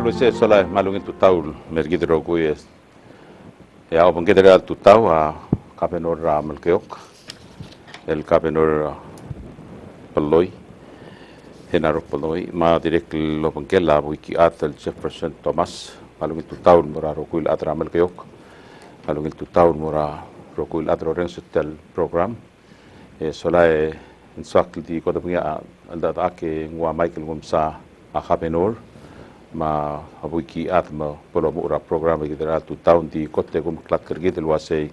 Luis sola malungin tutau mergid roguyes. Ya obon gedera tutau kapenor melkeok. El kapenor peloy. Henarok peloy ma direk lobon kella wiki atel Jefferson Thomas malungin tutau mura roguil atra melkeok. Malungin tutau mura roguil atra rensutel program. Sola inswak di kota punya alda ake ngwa Michael Ngumsa kapenor ma abuiki atma polo mura program kita tu tahun di kota gum klat kerja luasai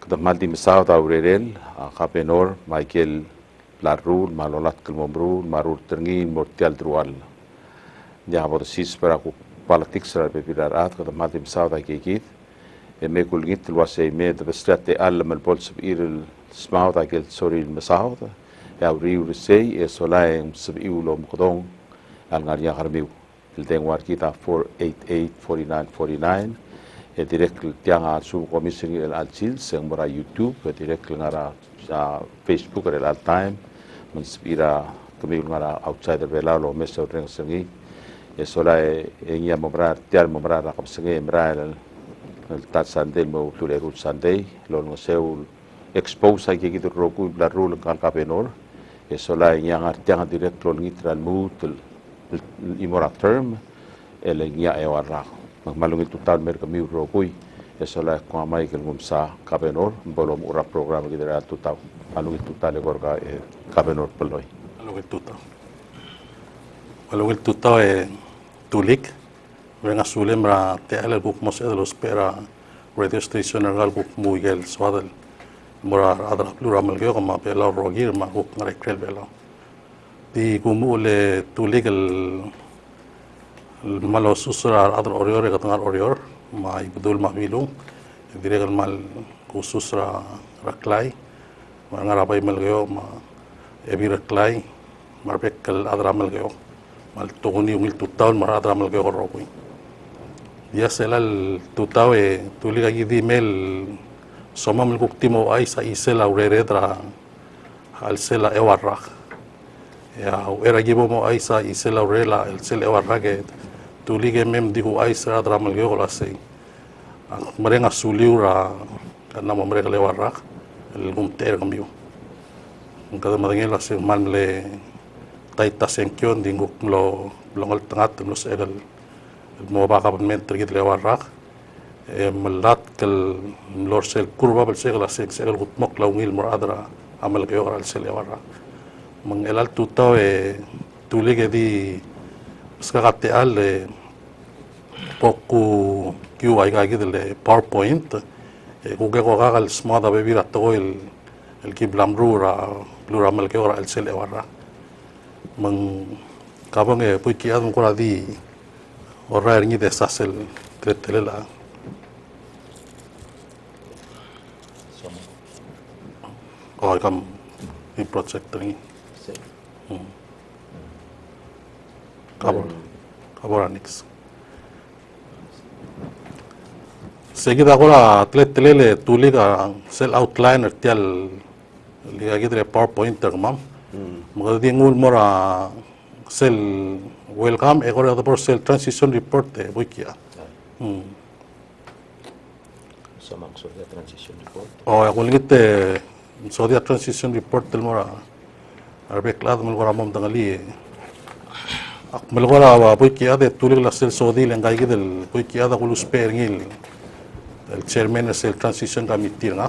kita maldi misal tahu rel kapenor Michael larul malolat kelmomru marur terngin mortial drual jangan bersis peraku politik secara berbeda kita maldi misal tahu kikit mekul ngit luasai med bestrate alam البولس بير سماو tahu sorry misal ya riu sei solai sebiu lo mukdong al ngaria harbiu il tengwar kita 488-4949 direct tiang su komisi el alcil seng mora YouTube direct ngara Facebook el al time menspira kami ngara outsider bela lo meso reng sengi solai engia membrar tiar membrar rakap sengi membrar el tat sandel mo tulerut sandei lo ngoseu expose ai gitu roku la rule kal kapenor solai yang artiang direct lo ngitral mut imora term elengya ewarra malungin total mer kami rokui esola ko Michael Ngumsa kapenor bolom ura program kita total malungin total gorga kapenor peloy malungin total tulik venga sulembra te ala buk mos de los pera radio station gal buk mugel swadal mora adra plura melgeo ma pela rogir ma buk ngare krel bela di kumule tulik malo susra adro orior katangar orior ma ibdul mahmilung diregal mal kususra raklai ma ngarapai melgeo ma ebi raklai marbekal adra melgeo mal togoni ungil tutau mar adra melgeo rokui dia selal tutau tulik agi di mel soma mel kuktimo aisa isela ureredra al sela ewarrak ya era gibo mo aisa isela urela el sel ewarrake tulige mem diku aisa dramal ge ola sei merenga suliura karena mo mereka lewarrak el gumter kambio kada madengela se manle taita senkyon dinguk lo blongol tangat lo sedal mo baka men tergit lewarrak melat kel lor sel kurba bel segala segel gutmok laungil muradra amal ge oral sel lewarrak mengelal tutau tulige di skakate al poku kiu ai gagi del PowerPoint kuge ko gagal smada bebira to el kiblam rura plura mal ke ora el sel ewarra meng kabang puiki adum kora di ora ringi de sasel tretelela oh kam in project ringi kabor anix seguida agora telele tuliga sel outliner tial liga gidre PowerPoint termam magadi ngul mora sel welcome agora por sel transition report wikia samang so dia transition report oh agul ngite so dia transition report tel mora arbek lad mul gora mom tangali melgora wa puiki ade tulig la sel sodil en gaigi del puiki ada gulus perngil el chairman es el transition committee na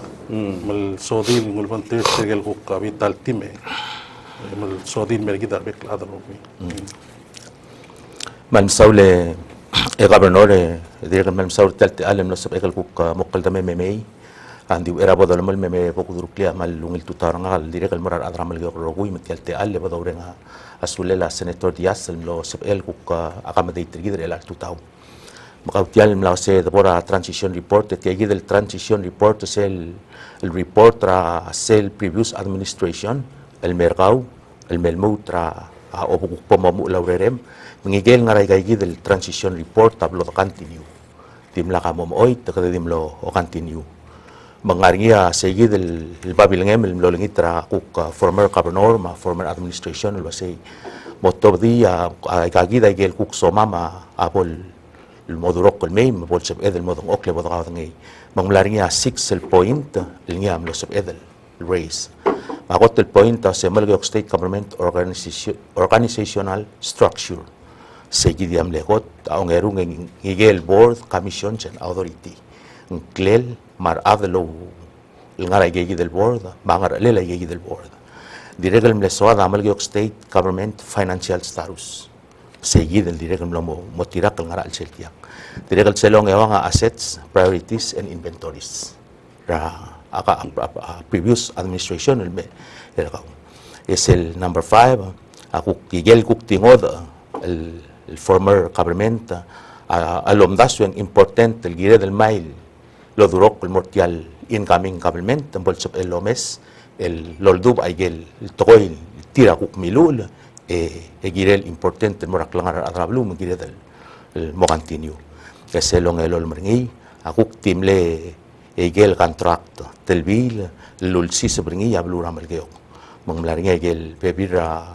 mel sodil mul bantir segel ko capital time mel sodil mergi dar bek la daro man saule governor dir man saul talt alam no sab egal ko muqal dame memei andi era bodol mal meme poku duruklia mal lungil tutaranga dire kal marar adra mal rogui metialte alle bodourenga asulela senator Dias lo sab el ko akamade trigidre el tutau makautial mla se debora transition report te agi del transition report es el report tra sel previous administration el mergau el melmutra obu pomamu laurerem ngigel ngarai gai del transition report tablo continue timla kamom oi te dimlo o continue mengaringia segi del babilengem el lolengitra kuk former governor ma former administration lo sei Motobdi kagida igel kuk somama apol el modurok el mei mabol sab edel modong okle bodgaw ngi manglaringa 6 el point el ngiam lo sab edel raise magot el point sa malgok state government organizational structure seguidiam legot aong erung ngigel board commissions and authority nglel mar adlo el ngara gegi del board bangar lela gegi del board Direcel mlesoada amalgok state government financial status. Seguid el direcel mo tirak el ngara al seltiak. Direcel selong ewanga assets, priorities and inventories. Previous administration es el number 5. Aku kigel kuk tingod el former government alomdaso yang important el gire del mail lo durok el mortial incoming government en bolsop el lomes el loldub aigel toil tira kuk milul girel important el moraklangar adrablu mugire del mo continue keselong el olmringi akuk timle aigel contract tel bil lul sis bringi ablu ramal geok manglaringa aigel bebira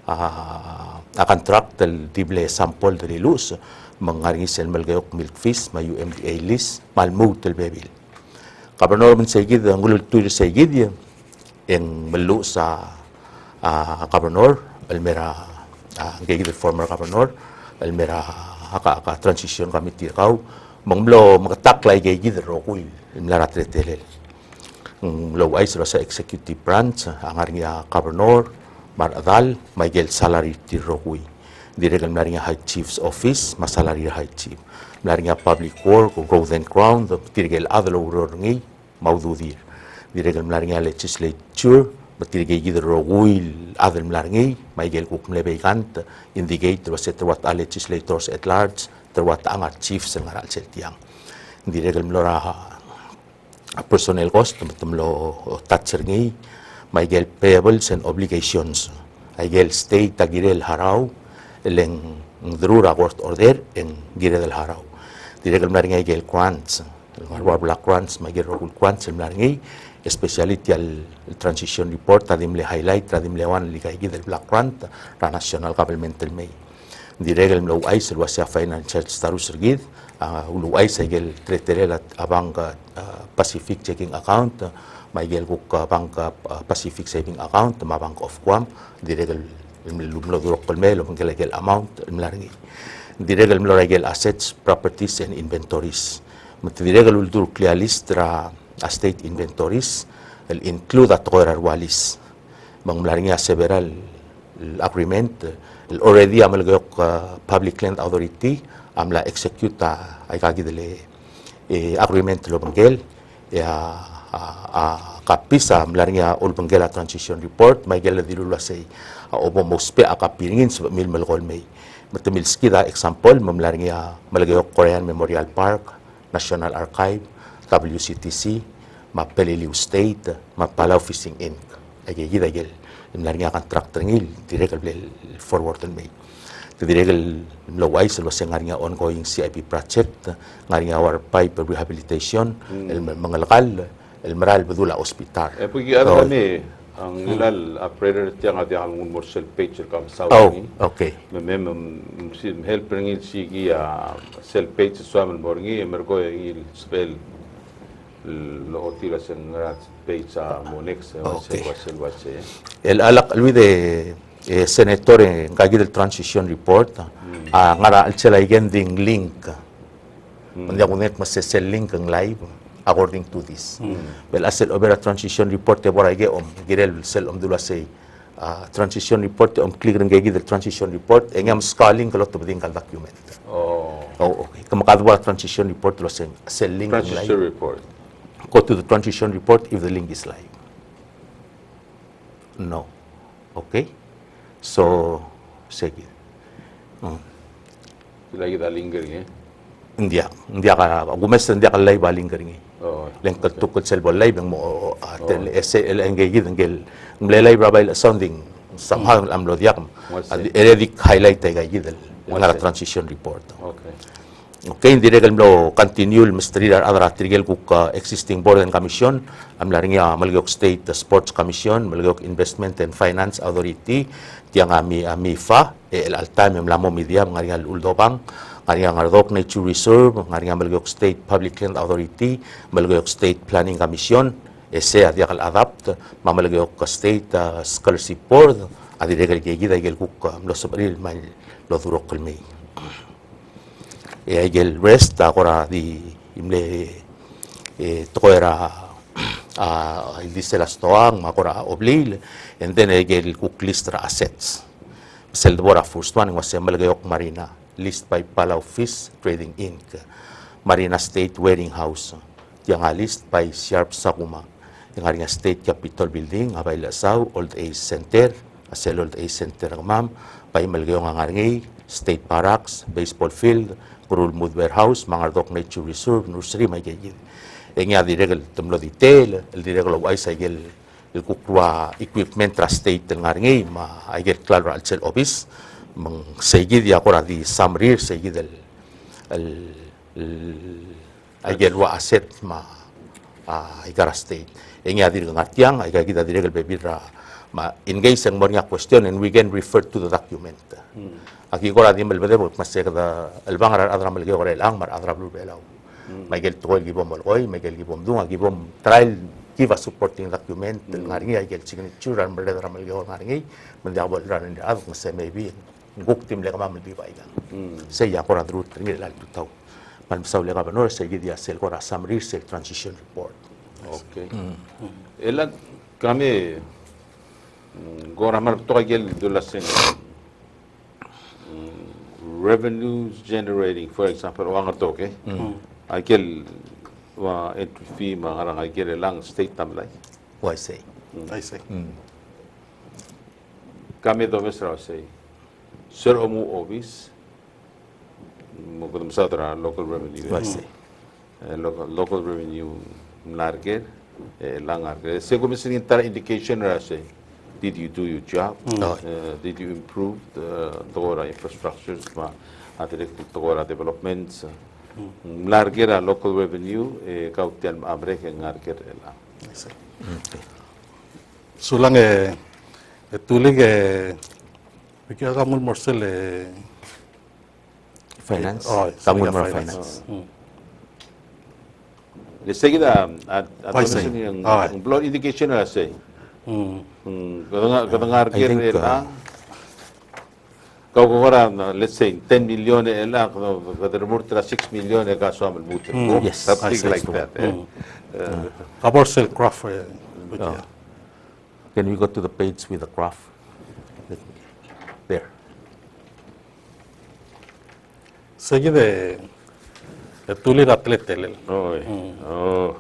a contract tel tible sample de luz mangaringi sel malgeok milk fish ma UMDA list malmut tel bebil Gobernador men seguid ngulul tuir seguid yang melu sa gobernador elmera gigi former gobernador elmera aka transition committee kau manglo magatak lai gigi rokuil elmera tretelel lo ay sa executive branch angaringa gobernador maradal maigel salary ti rokui direkal naringa high chief's office masalary high chief naringa public work growth and crown tirgel adlo urorngi maududir direkal naringa legislature batirgei gidro will adel naringi maigel kuk mlebegant indicate was set what legislators at large terwat angar chiefs ngaral seltiang direkal mlora personnel cost tumlo tatcherngi maigel payables and obligations aigel state tagirel harau eleng drura court order en gire del harau direkal naringa aigel grants war black grants maigel rogul grants el naringi speciality al transition report tadim le highlight tadim le wan likai del black grant ra national government el mei direkal mlo ais el wasia financial status rigid ulu ais aigel treterel abang Pacific checking account maigel kuk bank Pacific saving account ma bank of Guam direkal lumlo durok pelme lo mengel amount mlaringi direkal mlo regel assets properties and inventories mat direkal uldur clear list ra state inventories el include at qorar walis mang mlaringi several agreement el already amalgok public land authority amla execute ay kagidele agreement lo mengel kapisa mlaringa ulbangela transition report maigel dilula say obo mospe akapiringin sa mil malgol may matamilski da example mamlaringa malagayo Korean Memorial Park National Archive WCTC mapeliliw state mapalaw fishing inc ay gidagel mlaringa contractor ngil direkal forward may direkal laway sa ngaringa ongoing CIP project ngaringa war pipe rehabilitation el mga lokal el Maral Badula Hospital. Pagi ada kami ang ilal operator tiang ati ang morsel page kam sa Oh, okay. Mem help ringil sigi sel page suaman borngi mergo il spell lo tira sen rat page sa monex wasel wase. El alak alwide senator en kagi del transition report ngara alchela igending link. Hindi ako net mas sel link ang live. According to this. Well, as over a transition report, bora ige girel sel dula say transition report click ring ige the transition report engam scaling kalot to beding kal document. Oh, okay. Kamakadwa transition report lo say sel link transition report. Go to the transition report if the link is live. No. Okay. So sige. Lagi da lingering India ka gumes India ka live baling keringi. Leng tukot sel bol live mo tel el engaged ngel live rabay sounding somehow amlo diak edik highlight tay gidel ngara transition report. Okay. Okay, hindi regal mlo continue mistridar adra trigel kuk existing board and commission am laringa Malgok State Sports Commission, Malgok Investment and Finance Authority, tiang ami fa el altam am lamo media ngaringa uldobang, ngaringa ngardok Nature Reserve, ngaringa Malgok State Public Land Authority, Malgok State Planning Commission, ese adiakal adapt, Malgok State Scholarship Board, adi regal gigida igel kuk mlo sobril mal lo durok kulmei. Egel rest agora di imle toera il disse la stoang agora oblil and then egel cook list ra assets sel dora first one was Malgayok Marina list by Palau Fish Trading Inc. Marina State Wedding House yang list by Sharp Sakuma yang State Capitol Building abay Lasaw Old Age Center asel Old Age Center ma'am by Malgayok ngaringi State Barracks Baseball Field Kurul Mood Warehouse, Mangardok Nature Reserve, Nursery, may gayil. E nga diregel tumlo detail, el diregel ay sa igel il kukwa equipment tra state nga ngay ma igel klaro al sel office mang segid ya kora di samrir segid el igel wa asset ma igara state. E nga diregel ngatiang ay kita diregel bebira ma engage ang mga question and we can refer to the document. Aquí gora dim belbede bot masek da el bangar adra mal gora el angmar adra blue belau Michael to gibom molgoy Michael gibom dunga gibom trial give a supporting document ngaringi ay gel signature ran belde dra mal gora ngaringi men dia bol ran nda ad mase maybe guk tim le kama bi baiga se ya gora dru tringi la tutau man saw le kama no se gidia sel gora summary sel transition report. Okay. Elan kami gora mar to gel dulasen revenues generating, for example, wang ato, okay? Agel wa entry fee mangarang agel lang state tamlay. Why say? I say. Kami do mesra say, sir omu office, mo kudum sa tra local revenue. Why say? Local revenue larger, lang larger. Seguro mesin intar indication ra say. Did you do your job? Did you improve the Togora infrastructures, Togora developments? Larger local revenue, kautian abre que larger la. Sulang tulig bigyan ka mo morsel Finance. Kamu more finance. Le seguida Why say? yung blood indication na say. Kadang I think, lang. Kau let's say 10 million lang, kada remove 6 million kaso amal butir. Yes. Something like that. Kabor sel craft. Can we go to the page with the graph? There. Seguide tulig atletel. Oh.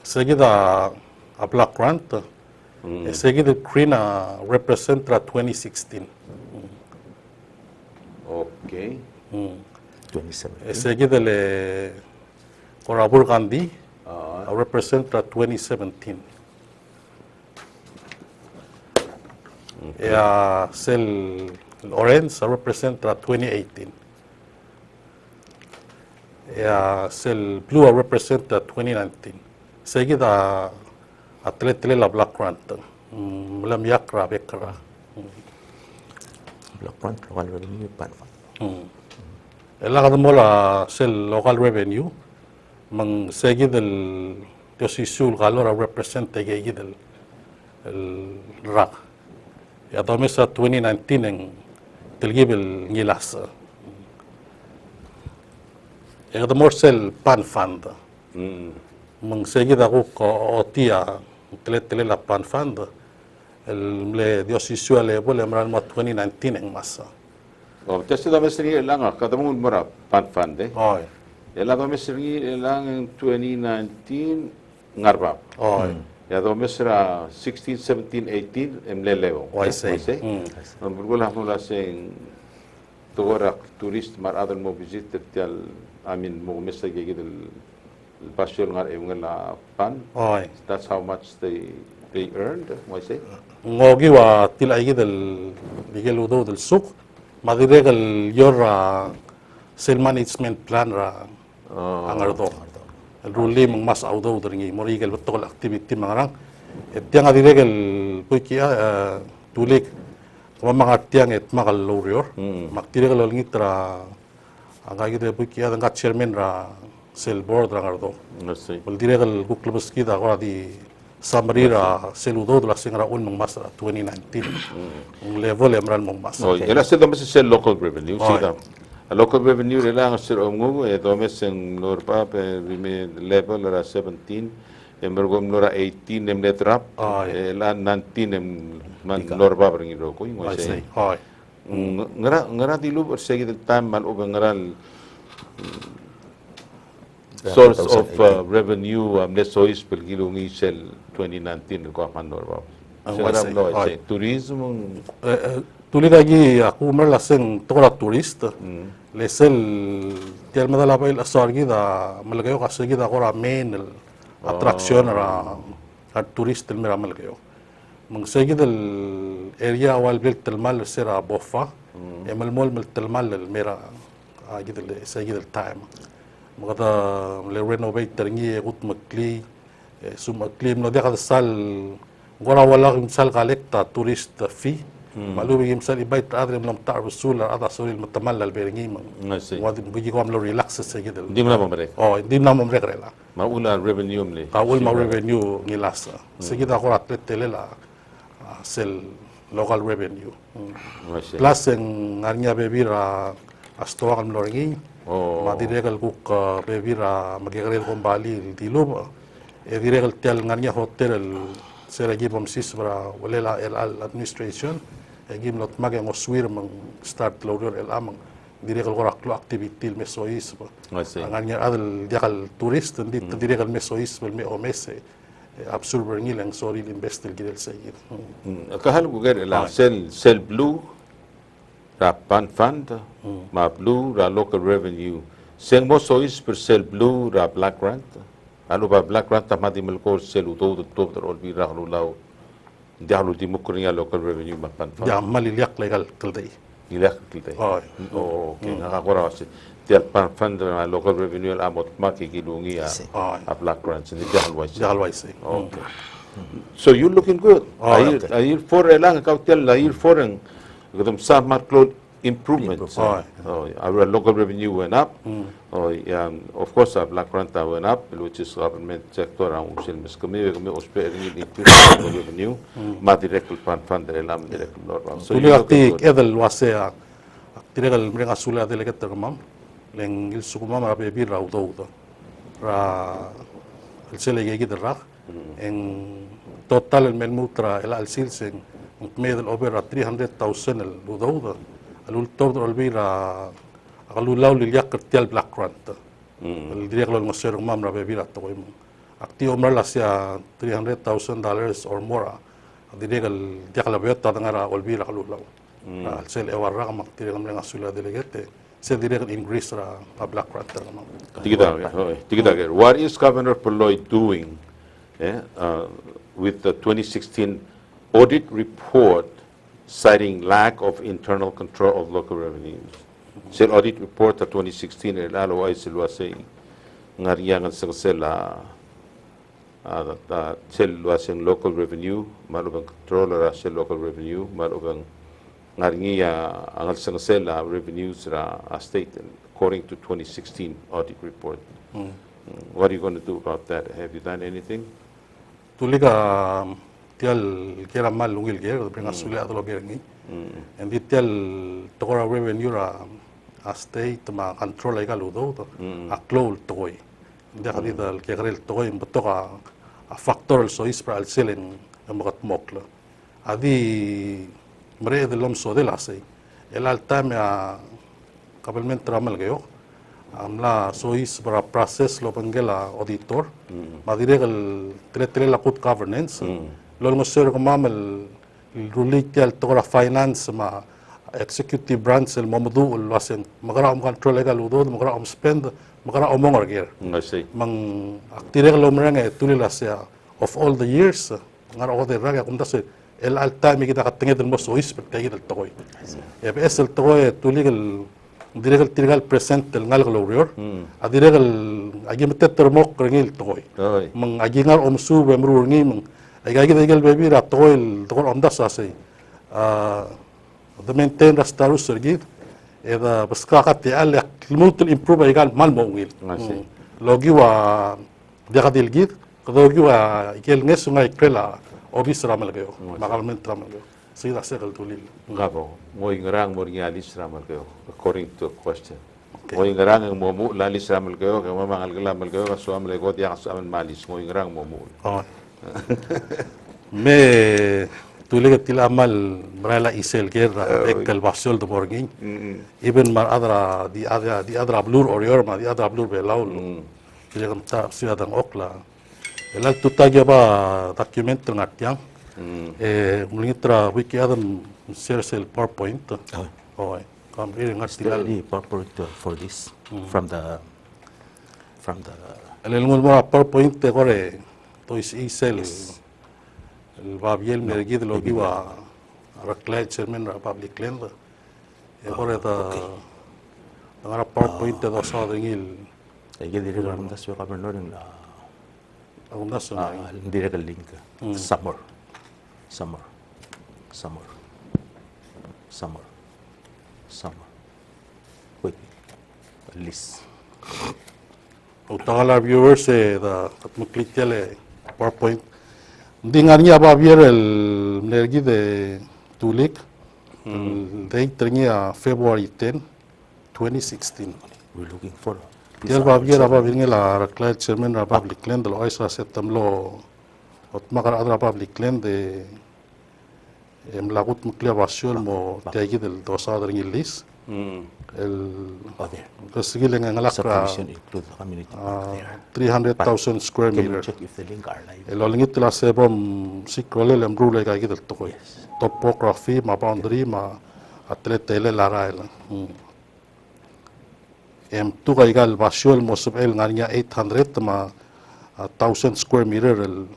Seguida a black grant. Seguida Krina represent 2016. Okay. 27. Seguida le Korabur Gandhi represent 2017. Sel Orange represent 2018. Sel Blue represent 2019. Seguida atlet la black grant. Malam yakra bekra. Block front, local revenue, pan. Ela mola sel local revenue. Mang seguida el Diosisul galora represent seguida el RAC. Ya domesa 2019 en telgibel ngilas. Ya morsel pan fund. Mang seguida ko otia tele la pan fund. El le Diosisul le bole mran ma 2019 en masa. Oh, just the mesri lang kada mo mura pan de. Oy. Ela do mesri lang in 2019 ngarba. Oy. Ya do mesra 16, 17, 18 emlelevo. I see. Ang burgula mo la sing tugora tourist mar adal mo visit tial amin mo mesa gigid el pasyon ngar la pan. Oy. That's how much they earned, mo say. Ngogi wa tilay del Miguel Udo del Suk. Madirek el Yorra sale management plan ra ang ardo. El ruli mang mas audo dringi morigel betul activity mangarang. Tiang adiregel puikia tulik mga tiang et makal lorior. Maktiregel ngitra agak gitu puikia dengan chairman ra sale board ra ardo. Nasi. Wal diregel kuklubus kita agora di summary ra sale udo la singra un mang mas 2019. Ang level emran mang mas. Oh, ela sila mas sa local revenue sila. Local revenue nila ang sir ongo domes ang norpa pe level ra 17 emergom nora 18 em letrap ela 19 em man norpa bringi ro ko yung I say. see. Hoy. Ngara dilu bersegi del time mal ubang ngaral source of revenue nesois per kilo ng sel 2019 ko man norpa. Ngara lo say tourism Tulik lagi aku merlaseng tokora turista. Lesel tiar madala pa il asar gida malagayo kasi gida kora main attraction ra turista mera malagayo. Mang segi del area awal bil telmal sera boffa. Emal mol mel telmal mera gida le segi del time. Magata le renovate teringi ut makli sum makli no dia sal gora wala sal kalekta turista fee. Malu bigim sal ibait adre mlam tar rasul ada sul matamal al beringi nasi. wadi bigi ko amlo relax sa gidel Di mo na mamrek. oh di na mo regrela Mauna revenue mli. kaul ma revenue ngilasa sigida ko atlet telela sel local revenue Nasi. plus ang arnya bebira asto ang loringi madiregal kuk bebira magigrel ko bali diluba e diregal tel nganya hotel sera gibam sisbra walela el administration gim lot mageng oswir mang start loader el amang diregal korak lo activity el mesois Nasi. anganya adal jakal turist ndi diregal mesois bel me omese absorber ngilang sorry invest el gidel sayid Kahal ko gere la sel blue ra pan fund ma blue ra local revenue. Seng mo sois per sel blue ra black grant. Ano ba black grant ta madi melkor sel uto to ol bi ra law. Dialo di mo kunya local revenue ma pan fund. ja maliliak legal kalday Ilak kita. oh Okay, nakakura kasi tiyan pan fund na local revenue al amot makikilungi oh a black grants ni dialo wise. jakal waise Okay. So you're looking good. Ayir for lang ikaw tell ayir for ang gutom sa markload improvements. Our local revenue went up. Of course, our black rent went up, which is government sector. Ang usil mas kami ospedar ni local revenue. Ma direct pan fund dari lam direct normal. So tuli akti edel wase tiregal mrenga sula delegat termam leng il sukuma ma be bir raudo udo ra el sele gegi derrak en total el melmutra el al silseng medel over 300,000 el udo alul todo albira akalulaw lilyak kertial black rent el direk lo ngosero mam ra be bir at ko akti omra lasya $300,000 or more direk el diakala beta ngara olbira akalulaw al sel ewarra mak direk mlenga sula delegate se direk increase ra black rent Tigida. What is Governor Peloy doing with the 2016 audit report citing lack of internal control of local revenues? Sir audit report ta 2016 lalo ay silwa say ngariyangan sa sela silwa sing local revenue malubang controller sa local revenue malubang ngariya ang sa sela revenues ra state according to 2016 audit report. What are you going to do about that? Have you done anything? Tuliga tial kera mal lungil ger bringa sule adlo gerni and tial tokora revenue ra state ma control ay galudo a clol toy de hadida al kegrel toy mbotoka a factor so ispra al selen magat mokla adi mre de lom so de la sei el alta me a kabelment tramal gayo amla sois para process lo pangela auditor madiregal tele la good governance lo ngosero ko mamal rulikel to finance ma executive branch el mamdu ul wasen magara control legal udod magara spend magara omong orger I see. mang aktiregal lo mrenge tulila sia of all the years ngara o de raga kung tas el alta mi kita katenged el mo sois per kay el toy ebs el toy tuligal Direkal present tel ngal glorior. Adirekal agi mete termok rengil toy. Oi. Mang agi ngal omsu bemru ngi mang agi degel bebi ra toil tokor onda sase. The maintain rastarus sergit. Eda baskakat ya al mutul improve egal mal mongil. Nasi. Logi wa dekadil git. Logi wa igel nges ngai krela obis ramal gayo. Makalment ramal gayo. Sida sekal tulil. Ngabo, ngoi ngarang mo ringa alis ramal kayo, according to a question. Ngoi ngarang ang momu lalis ramal kayo, kaya mamangal galamal kayo, kasuam lego diya kasuam malis, ngoi ngarang momu. Oh. Me tuligat tila amal marala isel gerra ekkel basol de borgin. Even mar adra di adra blur orior ma di adra blur belaul. Kaya kam ta siadang okla. Elal tutagya ba document ngatyang. Mulitra wiki adam sersel PowerPoint. Oh. Kam iri ngatilal. Really purport for this from the El ngul PowerPoint te gore to is isel. El babiel mergid lo giwa raklay chairman ra public land. E gore ta ngara PowerPoint te dosa dingil. igi direkal mundas wa gobernador la Agunda sa direkal link summer. Wait. List. utangala viewers da at muklik tele PowerPoint. Hindi nga niya babier el mergi de tulik. Date niya February 10, 2016. We're looking for Tiel babier babier nga raklay chairman ra public land lo aisa setam lo ot makar adra public land de mlagut muklia basyon mo tiagi del dosa adra ngilis. El other kasigil nga ngalak ra subdivision include the community there. 300,000 square Can you meter. check if the link are live? El olingit la sebom sikrole lem rule ka gidel tokoy. Topography ma boundary ma atletele lara el. Tu ka igal basyon mo subel nganya 800 ma 1,000 square meter el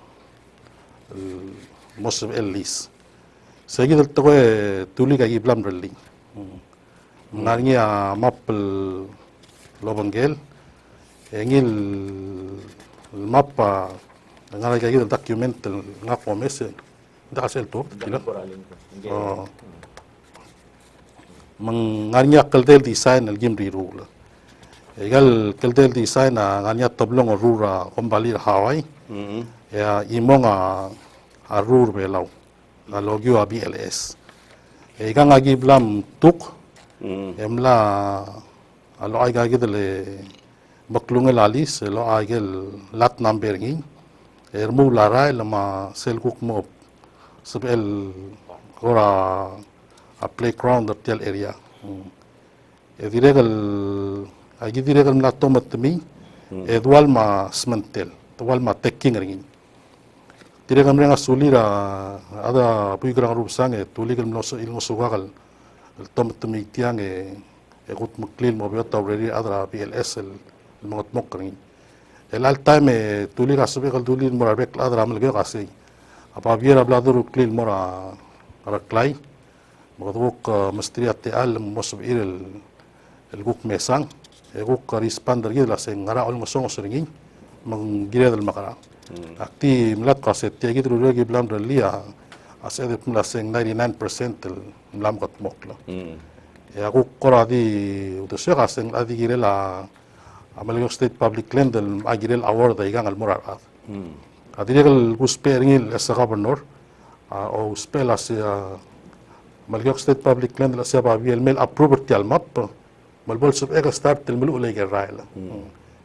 mo subel lis. Segi del tokoy tuli ka giblam reli. Nganya mapel lobangel engil mapa ngara ka gidel document nga pomese da sel to kila mang nganya kaldel design el gimri rule egal kaldel design nganya tablong rura kombali hawai ya imonga arur belau la logio BLS egang agi blam tuk emla alo ay gagidele baklungel alis lo agel lat number ngi ermu larai lama selkuk mo sebel ora a playground of tel area ediregal agi diregal na tomatmi edwal ma smentel edwal ma tekking ringi diregal mrenga sulira ada puigrang rupsang tuligal mnos ilmo sugagal tomatmi tiang gut muklil mo biota already adra BLS el mga mokring el al time tuli rasube kal tuli mora bek adra mal ge kasi apa biera bladur klil mora raklay magduk mastri at al mosub el guk mesang e guk rispander ge la sen ngara ol mosong sringin mang gire del makara akti mlat kaset te ge dru ge blam lia asede pula sen 99% el lam got mokla ya guk kora di udse gasen adi gire la Amalio State Public Land el agirel award da igang al morarat. Adiregal guspering el sa governor o spela se Amalio State Public Land la se babi el mel approve ti al map malbol sub ega start el melu le geraila.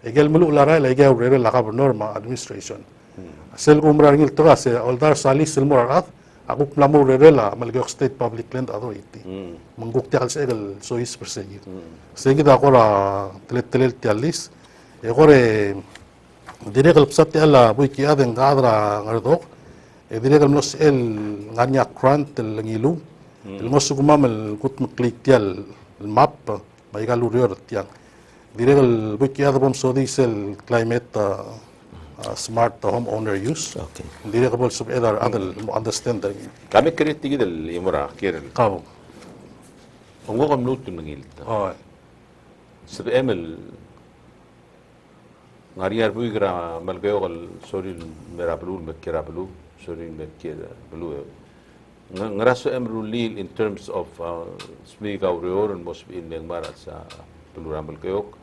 Egel melu la raila ega urere la governor ma administration. Sel umrar ngil toga se oldar salis el morarat aku plamo urere la Amalio State Public Land Authority. Manguk ti al se egel sois persegi. Segi da kora telet tialis gore direkal psati ala buiki aden gadra ngardok direkal nos el nganya krant el ngilu el mosugumam el kut muklik tial el map baigal urior tiang direkal buiki adabom sodis el climate smart home owner use Okay. direkal sub edar adal understand Kami kritik del imura kirel. kaw Ongo kam nutun ngil. oh Sa emel ngariar buigra malgayo kal sorry merablu mekirablu sorry mekirablu ngaraso emrulil in terms of smiga urior and mos in ng marat sa peluramal kayok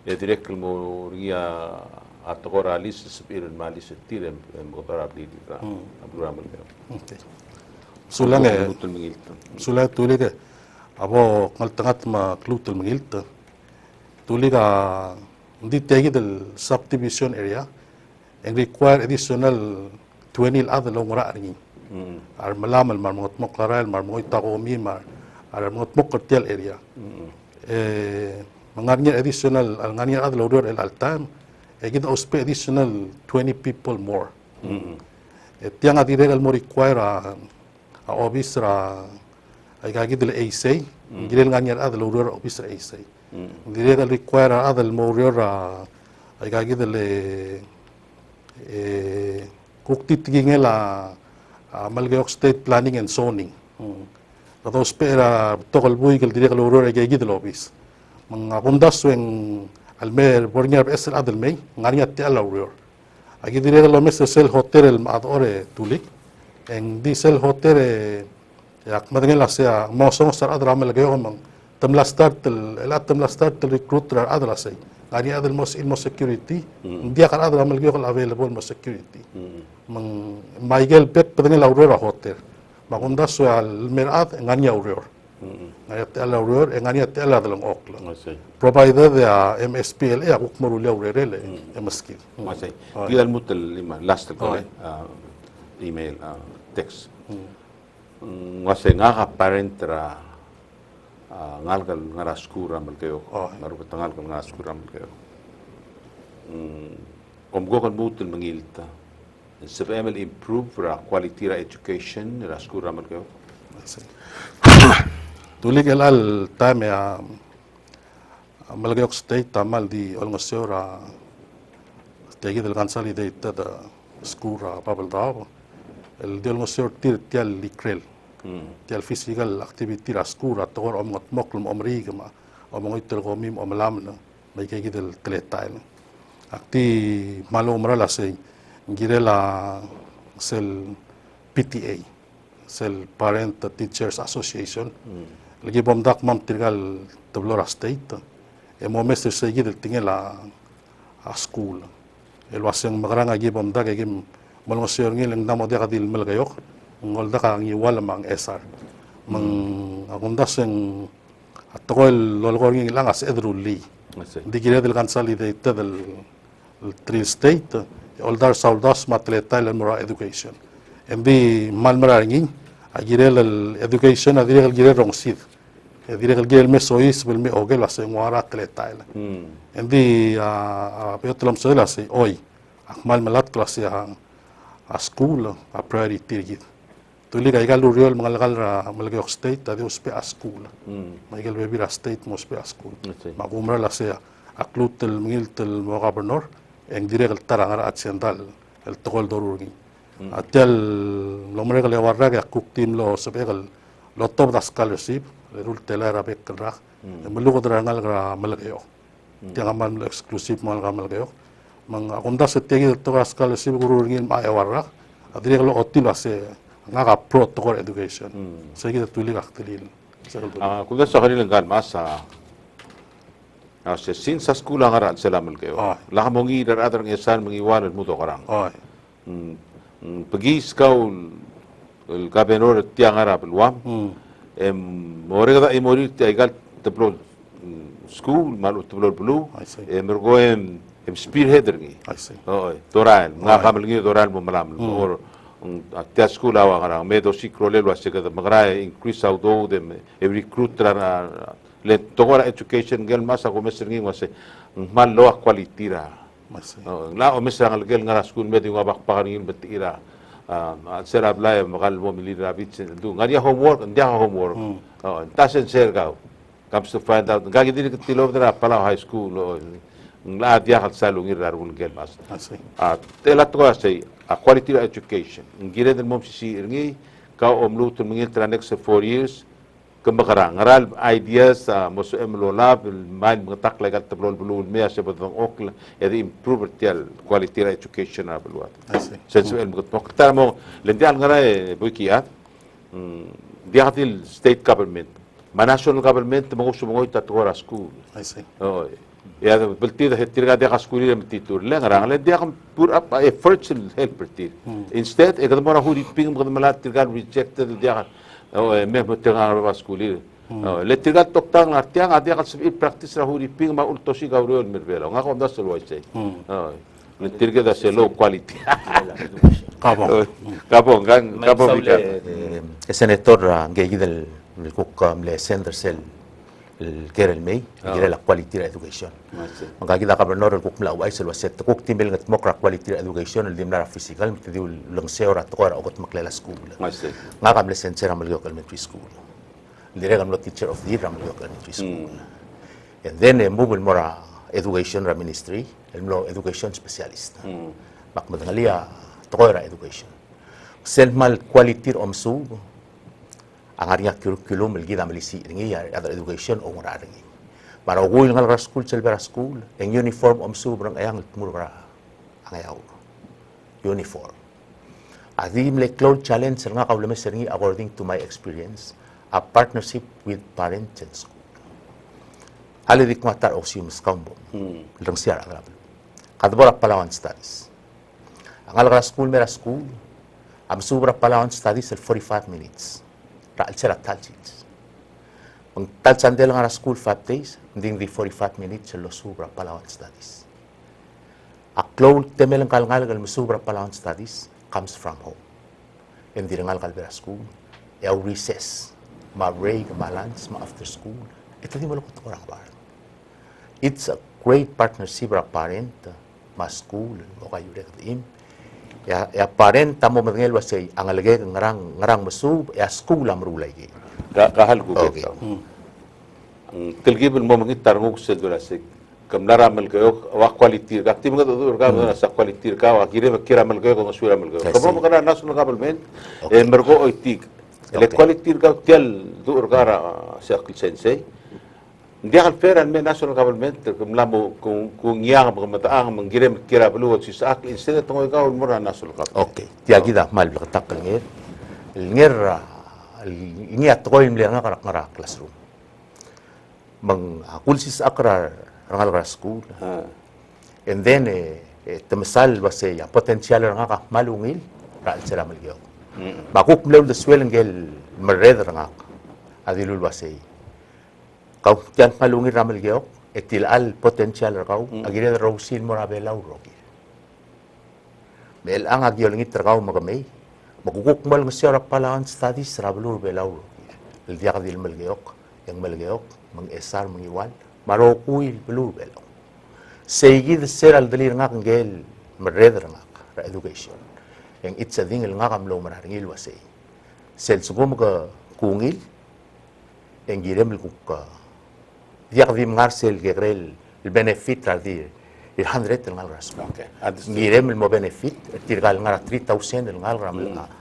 direct mo ria atoralis sabirin malis tirem motorabli ka peluramal kayok Okay. Sulang tuli ke abo ngaltangat ma klutul mangilta tuli ka hindi tegi del subdivision area and require additional 20 other long ra ringi ar malamal mar mga tmok laral mar mga itakomi mar ar mga tmok kartel area mangarnya additional al nganya other loader el altam kita uspe additional 20 people more tiang adiregal mo require a office ra ay kagi del ASA ngirel nganya other loader office ra ASA diregal require other mo ra ay kagi del kukti tingela Malgayok State Planning and Zoning. Katos pera tokal bui kal dire kaloro ay gigi del office. Mga kundas weng almer bornyar esel adel may ngani atti alawrior. Agi dire kalo mes sel hotel el maadore tulik. Eng di sel hotel yak madengel asya mosong sar adra malgayo mang tamla start el recruiter adra say. Ngani adel mos in security. Dia kan adra malgayo kal available mo security. Mang Michael Pet pedengel aurora hotel. Makunda so al merat nganya aurora. Ngaya tel aurora nganya tel dalang okla. Provider the MSPLA akuk maruli aurora le MSK. Masay. Gilal mutel lima last ko email text. Masay nga ka parent ra ngalgal ngaraskura malkayo. Ngarupat ngalgal ngaraskura malkayo. Komgo kan mutel mangilta. SFML improve for quality ra education ra school ramal kayo. Tulik elal time ya Malgayok State tamal di olngosyo ra tegi del consolidated school ra babel daw. El di olngosyo tial likrel. Tial physical activity ra school ra togor omngot moklum omri gama omongoy telgomim omlam na may kegi del tletail. Akti malo umrala say girela sel PTA, sel Parent Teachers Association. Lagi bomdak mam tirgal tablora state. Mo mestre segi del tingela a school. El waseng magranga gi bomdak gi molong sir ngil ng namo dia kadil malgayok. Ngol da ka ngi wala mang SR. Mang agunda seng atol lolgor ngi lang as edruli. Di gira del consolidated del three state. Oldar saudas matleta el mora education. Endi malmara ngin agirel education agirel girel rongsid. Agirel girel mesois bel me ogel ase ngwara atleta el. Endi peotlam sela se oi akmal malat klase a school a priority gid. Tuli ga igal uriol mangalgal ra Malgayok State adi uspe a school. Maigal bebira state mospe a school. Magumra la se aklutel mingiltel mo governor eng direk tarangara accidental el tokol dorurgi atel lomre le warra ga kuktim lo sebegal lo top da scholarship le rul telera bekra melu drangal gra malgayo tiang amal exclusive mal malgayo mang akonda setegi to scholarship gururgi ma warra adirek lo otil ase ngaga protocol education segi tuli ga tilil kuda sa kanila gan masa since sa school ang aral sila malkayo. Laka mong idar-adar ng isan mga iwanan mo to karang. Pagis ka el gobernador tiang arab luam. More kada imori ti aigal tablol school malu tablol blue. Mergo spearheader ngi. Toral nga kamal ngi toral mo malam. Or tia school awa karang medo sikrole lo asika magra increase auto dem recruit le togora education gel masa ko mesir ngi wase mal lo quality ra la o mesir ngal gel ngara school medio nga bakpakar ngi betira sera blay magal mo mili rabit du ngari homework ndia homework tasen serga comes to find out gagi dili tilo dra pala high school la dia hal salu ngi rarun gel mas tela to say a quality education ngire del mom si ngi ka omlu tu ngi tra next 4 years Kembakarang ngaral ideas mosu emlola main mengetak legal tablol belul mea sebetulnya okla jadi improve tial quality education abeluat. I see. Sensual mengetok kita mau lendial ngarai bukiat dia hatil state government, national government mengusu mengoy tatkora school. I see. Oh, ya belti dah tirga dia school dia metitur le ngarang le dia kan put up efforts in help bertir. Instead ekadam orang hudi ping mengadam malat tirga rejected dia oh meh betengar ba school le tirga toktang artiang adia kan sebi practice ra hudi ping ma ultosi gauriol merbela ngakon das lo ise. Oh, le tirga da low quality. Kabong. Kapong kan kapong Saule, senator ngeji del kuk le sender sel el kera el mei gira la quality education maka kita gobernador el kuk mla wai sel waset kuk timbel ngat mokra quality education el dimna physical mti diu lengse ora tora ogot maklela school Masih. nga kam le sensor amal yok elementary school dire kam lo teacher of the year amal yok elementary school and then move mora education ra ministry el mlo education specialist mak madangalia tora education sel mal quality omsu ang ariya curriculum el gida malisi ringi ya other education o ngara ringi para ugul ngal school selbera school ang uniform omsu brang ayang mura ang ayaw uniform adim le cloud challenge nga kaulame ringi according to my experience a partnership with parents and school hali dik matar oxium skambo lang siya agrab kadbora Palawan studies ang algra school mera school am subra Palawan studies el 45 minutes Raal sila talchits. Ang talchandel nga school 5 days, hindi di 45 minutes sa sobra Palawan studies. A cloud temel ang kalngal sobra Palawan studies comes from home. Hindi rin kalbera school, yaw recess, ma-break, ma-lunch, ma-after school. Ito di malukot ko orang parang. It's a great partnership ra parent, ma-school, o kayo rin katim. Ya parent tamo mangel wasay ang alagay ngarang masub ya school am rulay gi Kahal ko Okay. kita. Ang tilgibin mo mangitar nguk sel dura se kamlara mal kayo wa quality ka tim nga dur ka sa quality ka wa kira mal kayo ko sura mal kayo. Kamo kana national government mergo oitik. Le quality ka tial dur ka sa sensei. Hindi kan feran me national government kumla mo kung yang mataang manggirim kira belu si sa ak instead tungoy ka mura national government. okay tiagi da mal tak ngir ini atoy mli nga ngara classroom mang kulsis akra rangal school and then temasal base ya potential nga ka malungil ra sila malgyo bakuk mlew the swell ngel merred nga adilul base kau tiang malungil ra malgyo etil al potential kau agire rosil morabela rogi bel ang agyol ngit kau magamay magukuk mal nga siya Palawan studies rabulur belaw el dia kadil malgayok yang malgayok mang esar mang iwal marokuil belur belaw segid ser al dalir nga ngel mereder nga ra education yang itsa dingil nga kamlo marangil wasay sel sugum ka kungil yang girem kuk dia kadim ngarsel gerel el benefit radir il 100 ngal ras Okay. ngirem mo benefit tirgal nga 3,000 ngal ram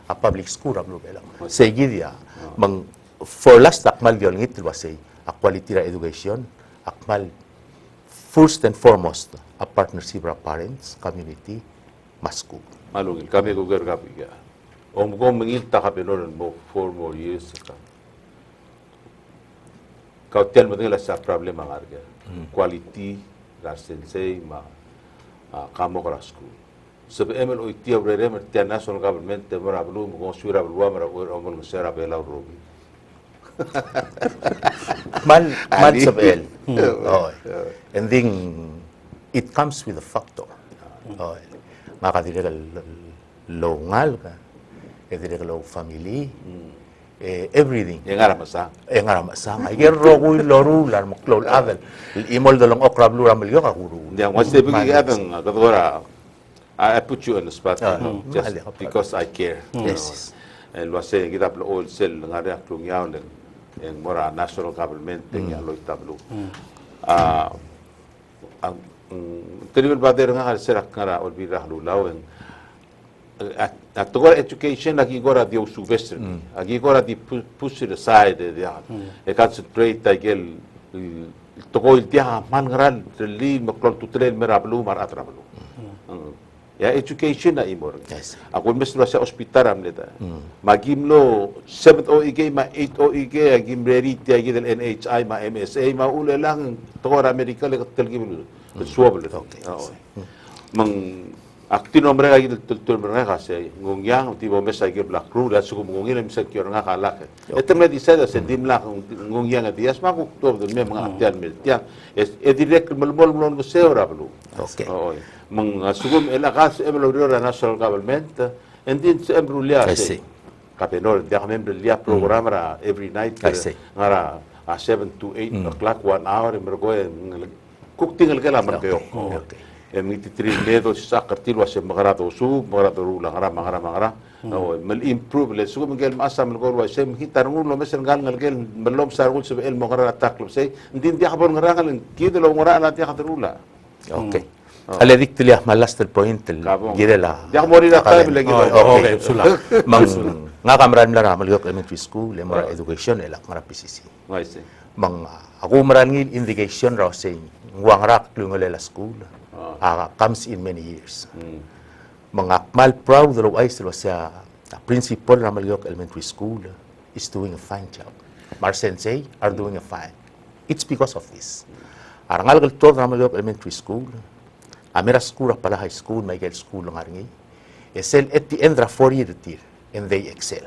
a public school rablo bela seguidia mang for last akmal gyol ngit wasay a quality ra education akmal first and foremost a partnership ra parents community masku Malungil kami ko ger kapi ka. Om ko mangita ka pinoron mo 4 more years ka. Kau tiyan mo tingala sa problema nga arga. Quality la sensei ma kamo kara school. Sabi emel o itiya urere mer tiyan national government te mara blu mo sura blu mara omol sera bela robi. mal sabel and then it comes with a factor makadiregal longal ka ediregal family everything Yang ara masa. ngara masang ay rogo loru lar maklol adal imol dolong okra blu ramel yo ka guru Yang masih bagi adang kadora I put you on the spot just mahal ako. because I care. Yes. And lo say kita plo all sel ngara klung yaw en mora national government yang lo tablo. Ang teribel bader nga serak ngara olbira lulaw en Agora education lagi agora di usuvestre. Agi agora di push it aside dia. E concentrate agel toko il dia man ngaral li maklon tutrel merablu mar atrablu. Ya education na imor. Yes. Ako mesmo sa ospital am neta. Magimlo 7 o ig ma 8 o ig agim rarity ag del NHI ma MSA ma ula lang toko America le telgim suwablo. Okay. Mang aktino mereka gitu tutur mereka kasi ngungyang tibo mesa ig black crew la sukum ngungin mesa kyor nga kalak. Ito me disada sa dimla ngungyang dias ma ku to me mga aktian miltian. E direct malmol ko seora blu. Okay. Mang sugum elakas emeloriora national government and then sa embrulia I see. kapenol dia member lia program ra every night I see. ngara 7 to 8 o'clock 1 hour mergo kuk tinggal kala man kayo Okay. miti triledo sa kartilo sa magarato su magarato rula ngara mal improve le sugum gel masa mal gol wa sem hitar ngulo mesen gal ngal malom sarul sa el magara taklo say din dia habon ngara ngal kidelo ngara na dia katrula Okay. Alle dikti liya malas del point el gire la. dia morir na tayo lagi Okay, sula. Mang nga kamran la ramal yok elementary school le mora education elak mara PCC. nice Mang ako maran ngil indication raw say ngwang rak lungole la school. Comes in many years. Mga mal proud raw ay sila sa principal ramal yok elementary school is doing a fine job. Mar sensei are doing a fine. It's because of this. Arangal gal to ramal yok elementary school. Amira school pala high school, Michael school ng aringi. Excel at the end of 4-year tier, and they excel.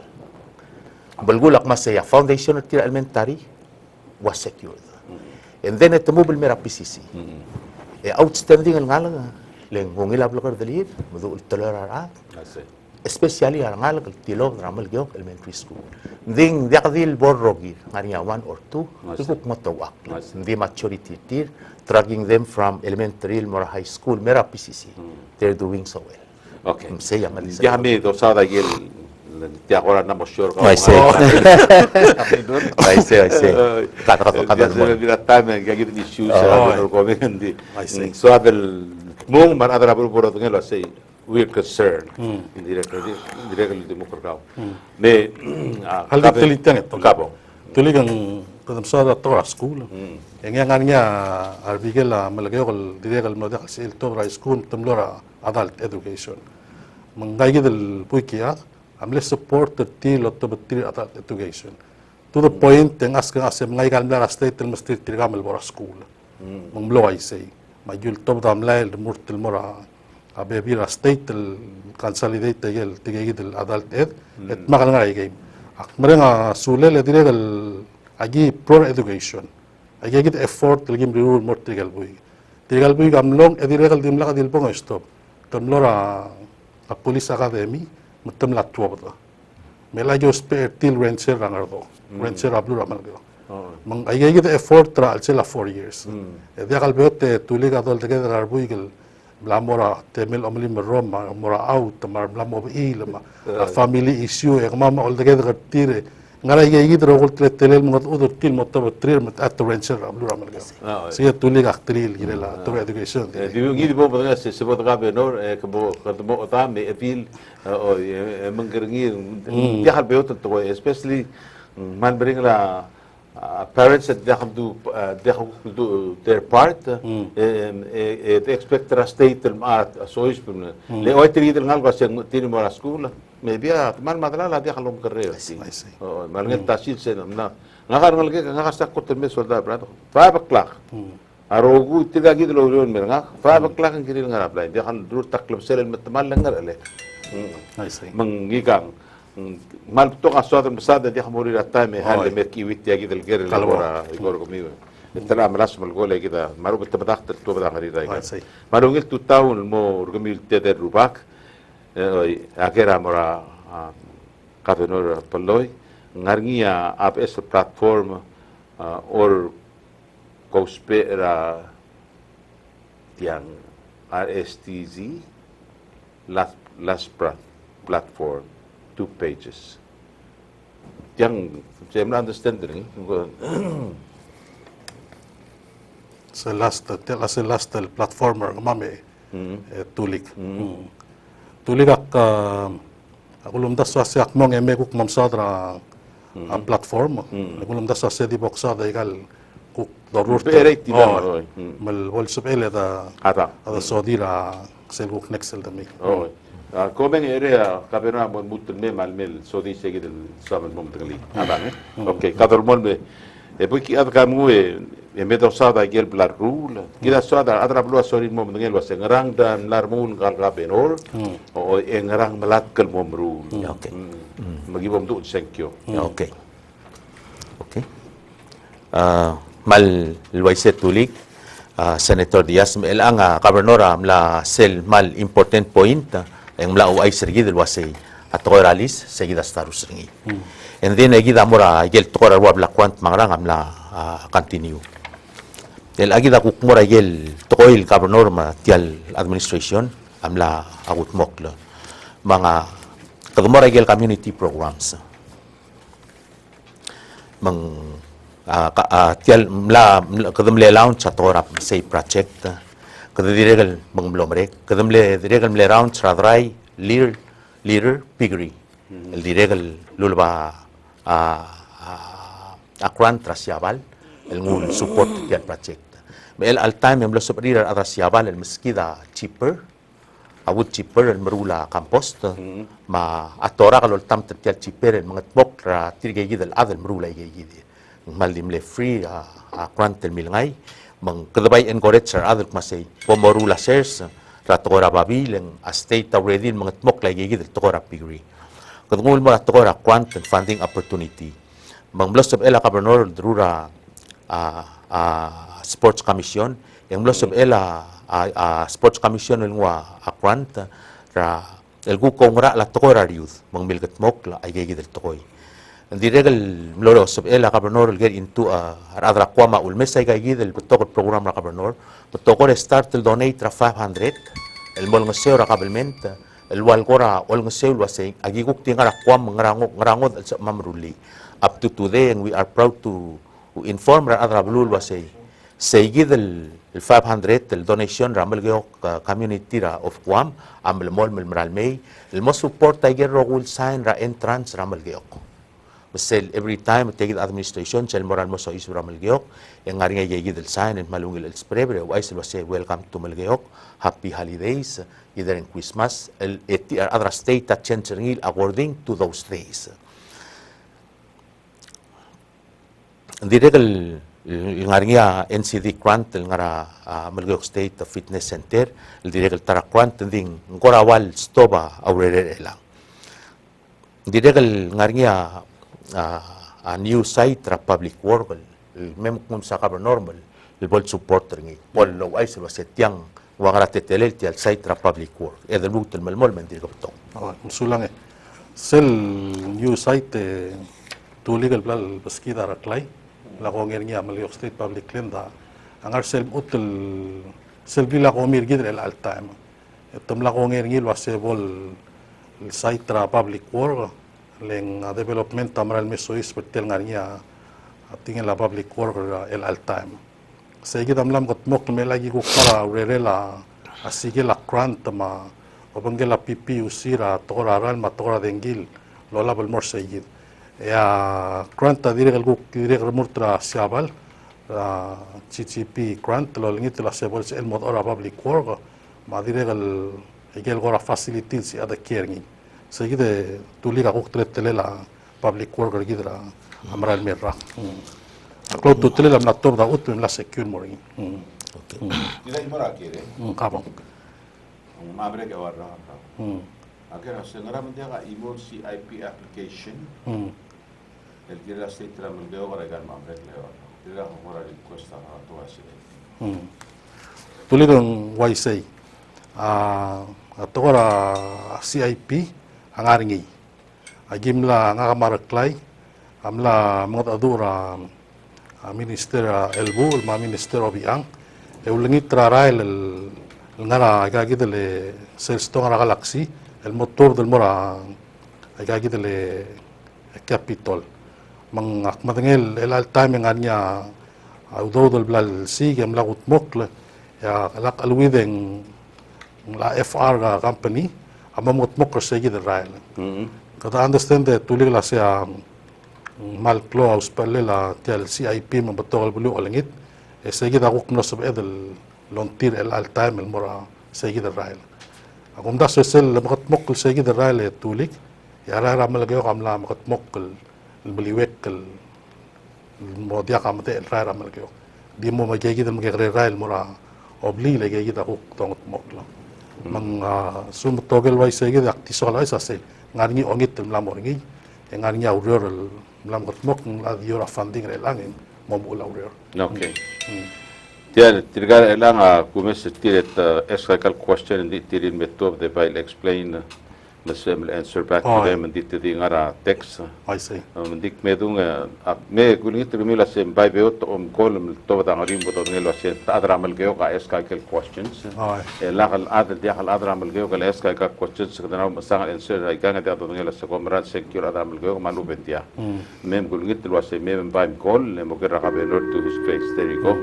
Balgulak masaya foundation at tier elementary was secured. And then at the mobile mera PCC. Outstanding ang ngalang leng ngilab lakar dalir, mudu ultolerar especially ang ngalang tilog ramal gyok elementary school. Ding diakdil borrogi ngariya 1 or 2, ikuk matawak. Hindi maturity tier, dragging them from elementary or high school, mera PCC. They're doing so well. okay Saya malisa. dia kami dosada gel dia ora na mo sure I see. I see. Kata dia sila bila time gagit ni shoes no komen di I see. so abel mong man adra por ngelo say we're concerned directly di mo perkao me Halik tilitang ito. kabo Tulig ang kadam sa to school. Yang nga niya arbigel malagayo kal direct mo da kasi to school tumlora adult education. Manggay del puikia amle support the til to adult education. To the point yang aska asem ngay kalmla state el mastir tirgamal bora school. Manglo ay say. Majul to damla el murtil mora abebira state el consolidate el tigay del adult ed et makal nga game. Akmarenga sulele direct el agi pro education. Agi git effort lagim rule more tigalbuy. Tigalbuy gamlong edirek dimla ka dilpong stop. Tamlora a police academy mutam la tuwa. Mela jo spare till rancher rangardo. Rancher ablu ramalgo. Mang agi git effort tra alsela 4 years. Edirek beote tuliga dol together arbuy gel blamora temel omli meroma mora out mar blamo ilma family issue e mama all together tire ngara ye gidro gol telel mo udur til mo tab trir mat at rancher ablu ramal ga siya tulig aktril girela to education di ngi di bo ba se bo ga be no ke bo kadmo ta me epil o mangerngi dia hal beot to especially man bring la parents that they have to do their part they expect the state at so is le hoy tiri del algo así tiene mora school maybe man madala la dia halom carrera sí mal ngel tasil se na ngagar ngal ke ngasa ko terme solda brado 5 o'clock arogu tiga gid lo leon mer nga 5 o'clock ang kiril nga apply dia kan dur taklab sel matmal ngar ale mangigang mal to ka so adam sada dia hamuri rata me hal me kiwit ya gidel ger la igor comigo tala malas mal gole kida maru bet badakt to bada hari dai maru ngil tu taun mo urgmil teder rubak akera mora kavenor paloy ngarngia ap es platform or kospera tiang RSTZ last platform 2 pages. Yang saya understand ni. Sa last platformer mame tulik. Tulig ak Akulum das sa siak mong eme kuk mamsadra platform. Akulum das sa sedi boksada igal kuk darur. Berek tidak. Mal wal subele da Ada. ada sodira sel kuk nexel da mi. Oh. Komen area kabena mon mutun me malmel so di segi del saben mom tengli. Ada ne. Okay, kadar mon me. E poi ki adka mu e medo sada gel blar rule. Kida sada adra blu sorin mom ngel was ngerang dan larmun gal gabenor. O ngerang melat kel mom rule. Okay. Magi bom tu senkyo. Okay. Okay. Mal Luiset Tulik, Senator Diaz, ang Gobernador la sel mal important point, ang mla ay sergi del wasay at toralis seguida starus ringi. And then agida mora gel tora wab la kwant mangrang amla continue. El agida kukmora gel toil Gobernador ma tial administration amla agut mokla mga kagmora gel community programs. Mang tial kadam le launch atora say project kada diregal bang blomre kadam le diregal le round radrai leader piggery el diregal lulba akran trasiabal el ngun support tial project el al time em lo superior atrasiabal el meskida cheaper awut cheaper el merula compost ma atora kalol tam tial cheaper el mangat bok ra tirgegi del adel merula gegi malim le free a kwantel milngai mang kadabay encourage adul masay pomorula shares ratora babilen a state already mga tmok lagi gid tora pigri kadungul mo tora kwantel funding opportunity mang blos of ela Gobernador drura sports commission yang blos of ela sports commission ngwa a kwant ra el gu kongra la tora youth mang milgat mok la ay gid tokoy the regal loro sub ela Gobernador get into adra kwama ul mesa gayid el tokor program ra Gobernador tokor start el donate ra 500 el mol ngaseo ra kabelment el wal gora ol ngaseo wasay agiguk tinga ra kwam ngrangod sa mamruli up to today and we are proud to inform ra adra blul wasay saygid el 500 el donation ra malgeo community ra of kwam am el mol melmralmay el mo support tiger rogul sign ra entrance ra malgeo sel every time take the administration sel moral mo so isu ramalgeok yang ngari ngay del sign and malungil el sprebre why sel say welcome to malgeok happy holidays either in Christmas el other state that changing according to those days diregal ngari nga NCD grant el ngara malgeok state fitness center el diregal tara grant ding ngorawal stoba aurere lang diregal ngari nga a new site ra public work mem kun sa normal el bol supporter ngi bol lo ay se setiang wangara tetelel ti al site ra public work e del butel melmol men dir gopto Sulang sel new site to legal blal baskida ra klay la ko ngi amal state public lenda angar sel utel sel bila ko mir gidre al time etom la ko ngi wase bol site ra public work leng development tamral mesois betel ngarinya tingin la public worker el al time segi damlam got mok me lagi ko para rerela asige la grant ma obangela pp usira toraral ma tora dengil lola bel mor segi ya grant direk gu direk murtra siabal CCP grant lo lingit la sebol el mod ora public worker ma direk el gora facilities ada caring seguide tu liga kok telela public worker gidra amral merra aklo tu telela na tor da utun la secure mori Tidak imora kire. kabang Mabre ke warna. Agar sengara menjaga imor CIP application. El kira state tra mendeo gara mabre lewa. Kira hora request to asile. tulidong YC atora CIP angaringi agimla ngakamaraklay amla mga adura minister elbu ma minister obiang eulengit traral el ngara agagidele selstong ngara galaxy el motor del mora agagidele capitol mang akmadengel el al time nganya audo del blal sigem lagut mokle ya lak alwideng la FR company amamot mo kasi gid Israel. Kada understand that tulig la siya mal close pala la tel CIP mabatol bulu alangit. Sige ako kung nasa edel lontir el al time el mora sige Israel. Ako mda sel makat mokkel sige Israel tulig. Yara ramal gayo kamla makat mokkel baliwek el mo dia kamate el ramal gayo. Di mo magigid ang Israel mora obli lagi kita ko tongot mokla. Mang sumut togel wai sige akti sola isa se ngarni ongit lam orgi ngarni auror lam got mok la yora funding re langin mo mula auror. Okay. Tiyan, tirigar lang kumis tirit eskakal question and tirin metop de bail explain na sem answer back to them and dito di ngara text. I see. Dik medung me kulingit rumila sem bai beot kolum to da ngarim boto ngelo sem adramal geo ka eskakal questions. Lakal adal diakal adramal geo ka eskakal questions kadana masangal answer ay ganga da to ngelo sa komrat secure adramal geo malu bentia. Mem kulingit lo sem mem bai call le mo kira ka benor to his face. There you go.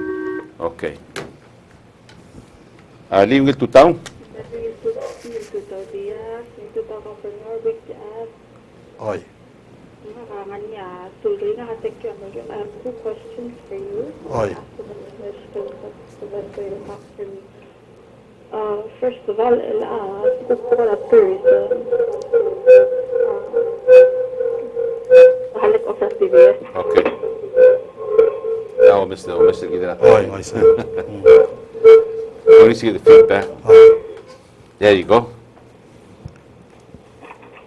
Okay. Liwil tutang? Oi. I have 2 questions for you. Oi. First of all, tourism. Halik of PBS. Okay. Now, Mr. Gidra. Oi, I see. I want to see the feedback. There you go.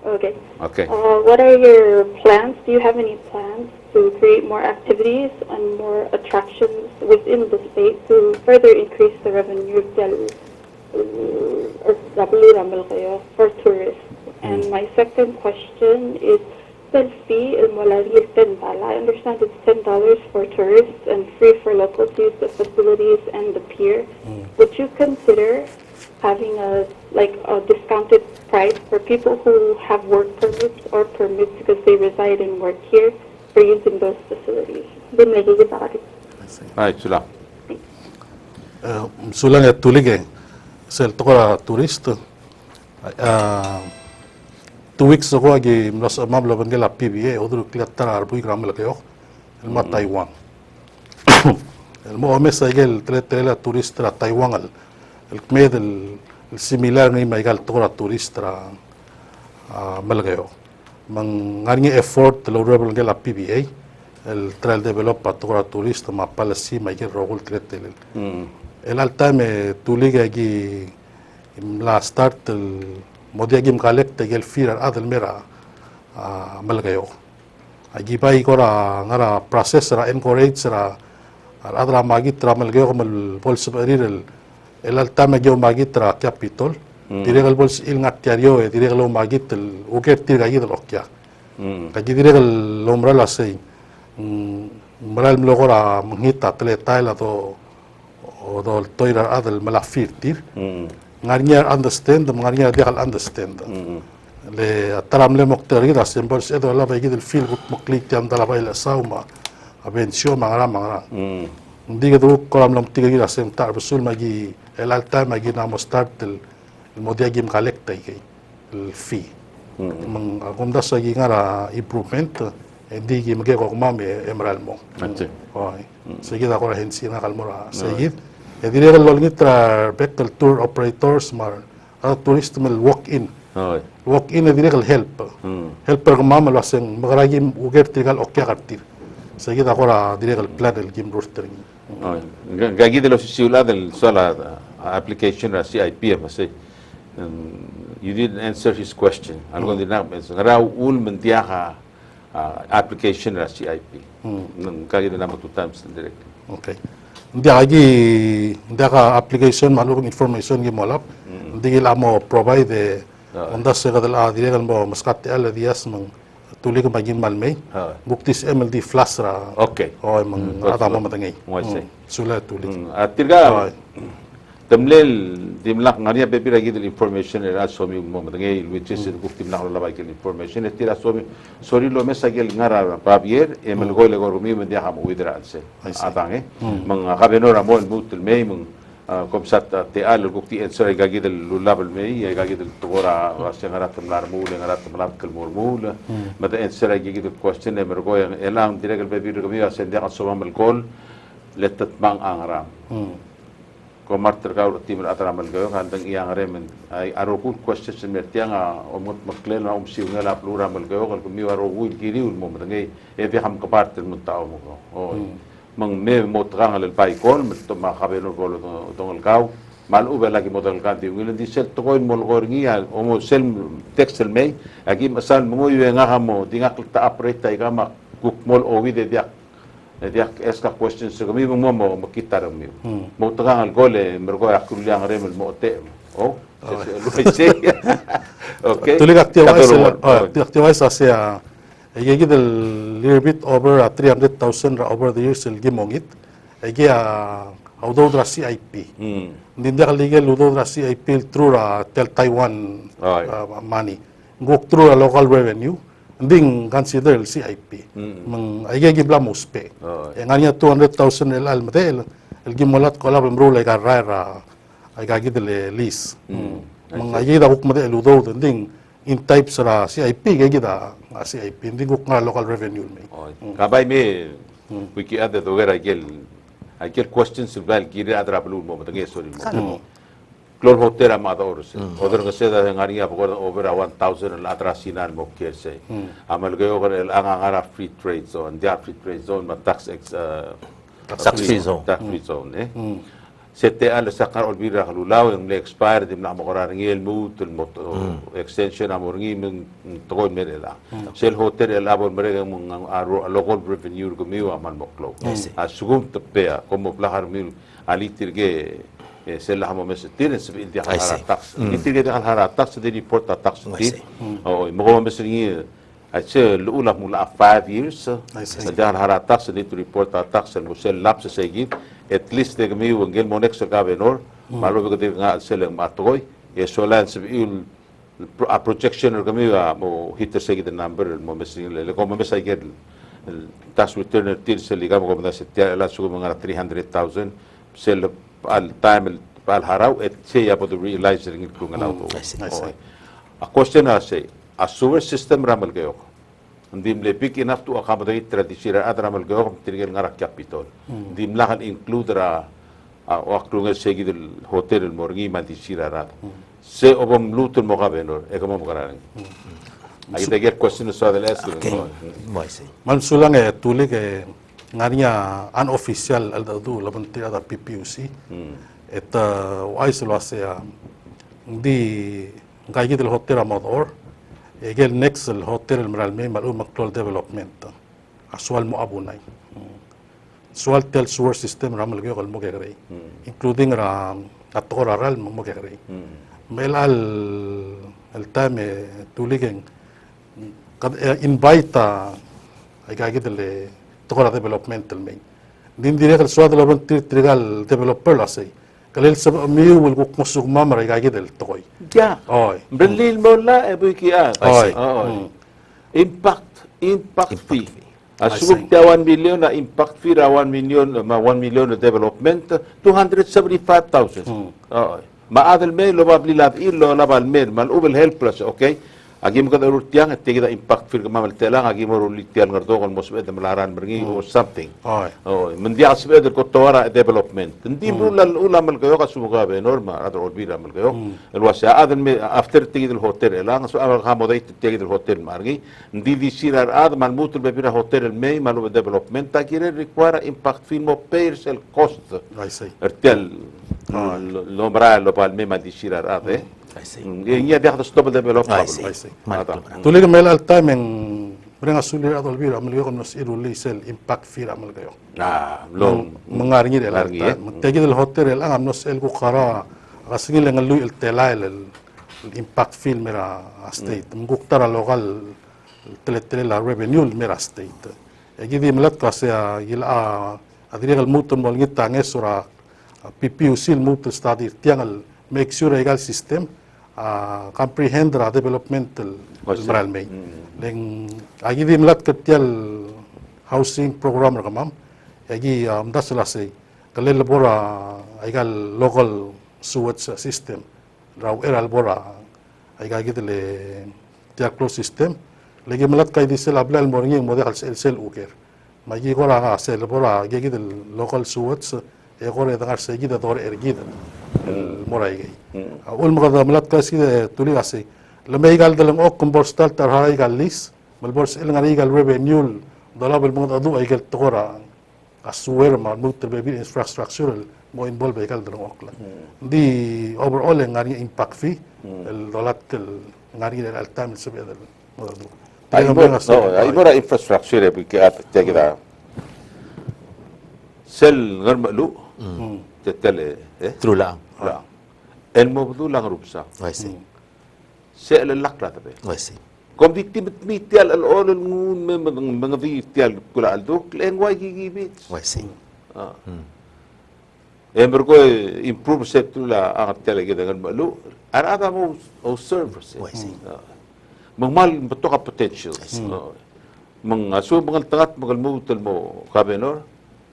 Okay. Okay. What are your plans? Do you have any plans to create more activities and more attractions within the state to further increase the revenue for tourists? And my second question is the fee I understand it's $10 for tourists and free for locals to use the facilities and the pier. Would you consider having a discounted price for people who have work permits or permits because they reside and work here for using those facilities? Right, Sula. Sulang ya tulig sel tokora turist. 2 weeks ago agi mlas mamla bangela PBA odru kliatara arbui gram lagyo el ma Taiwan. El mo mesa igel tele turist tra Taiwan el kmed el similar ngai maigal tokora turist tra malgayo. Mang ngani effort lo rebel ngela PBA el trail develop tokora turist ma palasi maigel rogul tele. El altame tulig agi la start el modiagim collect gel firar adal mera malgayo agi bai kora ngara process ra encourage ra adra magit ra malgayo mal bols barir el altama gyo magit ra capital diregal bols il ngatiario diregal magit el uker tirga yid lokya kagi diregal lomra la sei maral mlogora mngita tle taila do do toira adal malafirtir ngarinya understand ngarinya dia understand le taram le mokter gira sembol edo la bagi del fil gut moklik jam dala bai la sauma abencio mangara ndiga do kolam lam tiga gira sem tar besul magi el alta magi na mo start el modia gim collect tay el fee mang agom da sa ngara improvement ndigi mage ko mame emerald mo oi seguida ko hensi na kalmora seguid Dire kalau ngitra betul tour operators mar tourist mal walk in dire kalau helper kemama laseng magaragi uger tinggal okya kartir segi tak ora dire kalau plan el game roster gagi de los ciudad del sola application la CIP masih you didn't answer his question algo din na ngara ul mentiaha application la CIP gagi de na matutam directly okay Dia application malurung information gi molap ndi la mo provide onda se gadal dire mo maskat al dias mang tulig magin malmay buktis MLD flasra okay mang ata mo matangay sula tulig atirga tamlel dimlak ngariya bebira gidil information era somi mo matangay which is buktim nak la bagil information etira somi sorry lo mesagel ngara papier emel gole gorumi mendia ham widra alse atange mang kabenora mo mutul may mang komsat te al gukti enso ay gagid lulabel me ay gagid tugora asya ngarat mlar mule ngarat mlar kel mule mata enso ay gagid question e mergo elang direk be bir kami asen dia asoma mel gol letat mang angaram ko marter ka tim atram mel go kan dang yang rem ay aroku question se mertiang omot maklen om siu ngala plura mel go ko mi aro wil kiri ul mo ngai e be ham ka part mun tao mo o mang me motrang al paikol mit to ma khabelo gol tong el kau mal ube lagi modal kan di ngil di sel to mol gorngi o mo sel texel me agi masal mo yu nga mo di nga ta apreta i gama kuk mol o vide dia eska questions so kami mo makita ram mi motrang al gol mergo akul yang rem mo te o okay tulig activize sa egi del little bit over 300,000 over the years el gimongit egi audo dra CIP ninda legal audo dra CIP through tel Taiwan money gok through a local revenue ding consider el CIP mang egi bla muspe ngania 200,000 el almate el gimolat kola bemro le garra ay gagi del lease mang egi da buk mate el audo ding in type sa CIP egi da CIP hindi ko nga local revenue me kabay me wiki ada dogera aquel questions val gire adra blue mo tangi sorry mo klol hotera ma da orse odor ngase da ngaria pagor over 1000 la adra sinan mo kerse amal gayo el angara free trade zone dia free trade zone ma tax free zone. tax free zone sete al sakar olbira halulaw yung expire dim na makorar ngel mut extension amorngi meng togon merela sel hotel el abon merega mong local revenue gumiu aman moklo asugum tepea como plahar mil alitirge sel hamo mesetir se bil dia tax litirge dia tax de report tax ti o mo mesringi ache lula mula 5 years dia tax de report tax el musel lapse segit at least de kami wangel mo next ka benor malo ko dir nga seleng matoy e solan se il a projection kami mo hit se the number mo mesin le ko mo mesay get tax return til se liga mo ko se la su mga 300,000 sel al time al haraw et se ya pod realizing it ko ngalaw to a question say a sewer system ramal gayo ndim le big enough to accommodate tradisira adramal go tirgel ngara capital ndim lakan include ra wakrunga segi del hotel el morgi mantisira ra se obom lutul mo gabenor e como garang ay de get question so del es man sulang tuli ke ngania unofficial al dadu labantira da PPUC et wais lo asya di gagi del hotel amador egel next el hotel el meralme malu maktol development aswal mo abunay swal tel sewer system ramal gyo kal mo gagray including ra atora ral mo gagray melal el time tuligen kad invite ay gagidele tora development el may din direk el swal development trigal developer la say kalil sa miu will ko kusug mamara gagidel toy ya oy berlin mo la e buikia impact fee asubok ta 1 million na impact fee ra 1 million ma 1 million na development 275,000 maadel me lo babli lab ilo labal mer mal ubel help plus okay agim ka darur tiang at tigida impact fee mamal telang agim ro litian ngardo kon mosbet malaran bergi or something mendi asbed ko tawara development ndi ulal ulamal kayo kasuga be normal adro bira mal kayo elwasa adel me after tigid el hotel elang so amal hamodait tigid el hotel margi ndi di sirar ad mal mutul be bira hotel el may mal development ta kire require impact fee mo pays el cost I see ertel lo bra lo palme ma di sirar ad Iya dia harus double develop. I see. Tuloy ka mel alta men brenga sulir adol bira amal ko nos iruli sel impact fee amal kayo. Lo mengaringi del alta. Tegi del hotel el ang nos el ko kara kasing el ngalu el telail el impact fee mera state. Muguktar local tele la revenue mera state. Egi di melat kasi gila adiri el mutun mol ngita ngesura PPUC mutun study tiangal make sure egal system comprehend ra developmental maral may leng agi di melat ketial housing program ra kamam agi dasla say kalil bora aigal local sewage system raw eral bora aiga gidle tiak close system lagi malat kay di sel ablal moringi mo de sel uker magi gora nga sel bora gidle local sewage e gore dangar se gida dor ergida el moray gay ul magada malat kay si tuli ase lama igal dalang ok komborstal tar haray galis malbors el ngari igal revenue dolabel mo adu igal tokora assuer ma mutter bebil infrastructural mo involve igal dalang ok la di overall ngari impact fee el dolat el ngari el altam sebe del mo adu ay mora infrastructure porque at kita sel ngar malu tetele True lang. la el mo betul lang rupsa I see. sel lakla tabe I see. kom di mitial al all ngun mga vitial kula aldo lengway gigibit I see. Ember ko improve set la ang talaga dengan malu arada mo o service I see. magmal beto ka potential so mga tangat mga mutal mo kabenor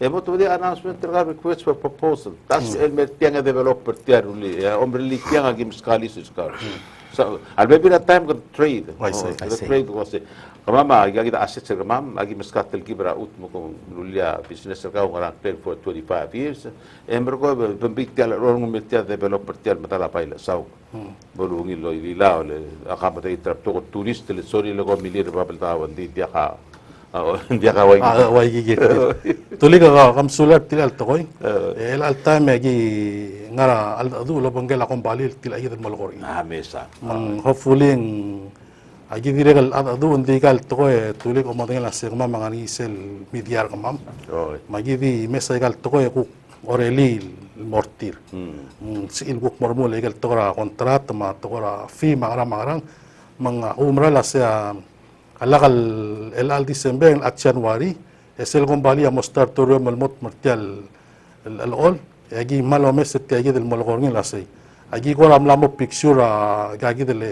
emo to di announcement terga request for proposal tas el tianga developer tiaruli ombre li tianga gim skali su skali so albebi na time kan trade I see. trade was kamama agi da asset sa kamam agi maskatel kibra ut mo kung lulia business ka ngarang plan for 25 years ember ko bambik tial ron mo tial developer tial matala paila saw bolungi lo ilao le akaba tay trap to turist le sorry le ko milir babel tawan di dia ka dia ka way gigit tuli ka kam sulat tilal tokoy el altam gi ngara al adu lo bangela kom balil til ayid al malgori mesa hopefully agi diregal adu undi kal tokoy tuli ko madengala segma mangani sel midyar kamam magi di mesa gal tokoy ku oreli mortir si ilguk mormul egal tokora kontrat ma tokora fi marang mga umra la sa alakal el December at January esel gombali a mostar toro malmot martial el all agi malome set agi del molgorngin la sei agi ko ram lamo picture gagi del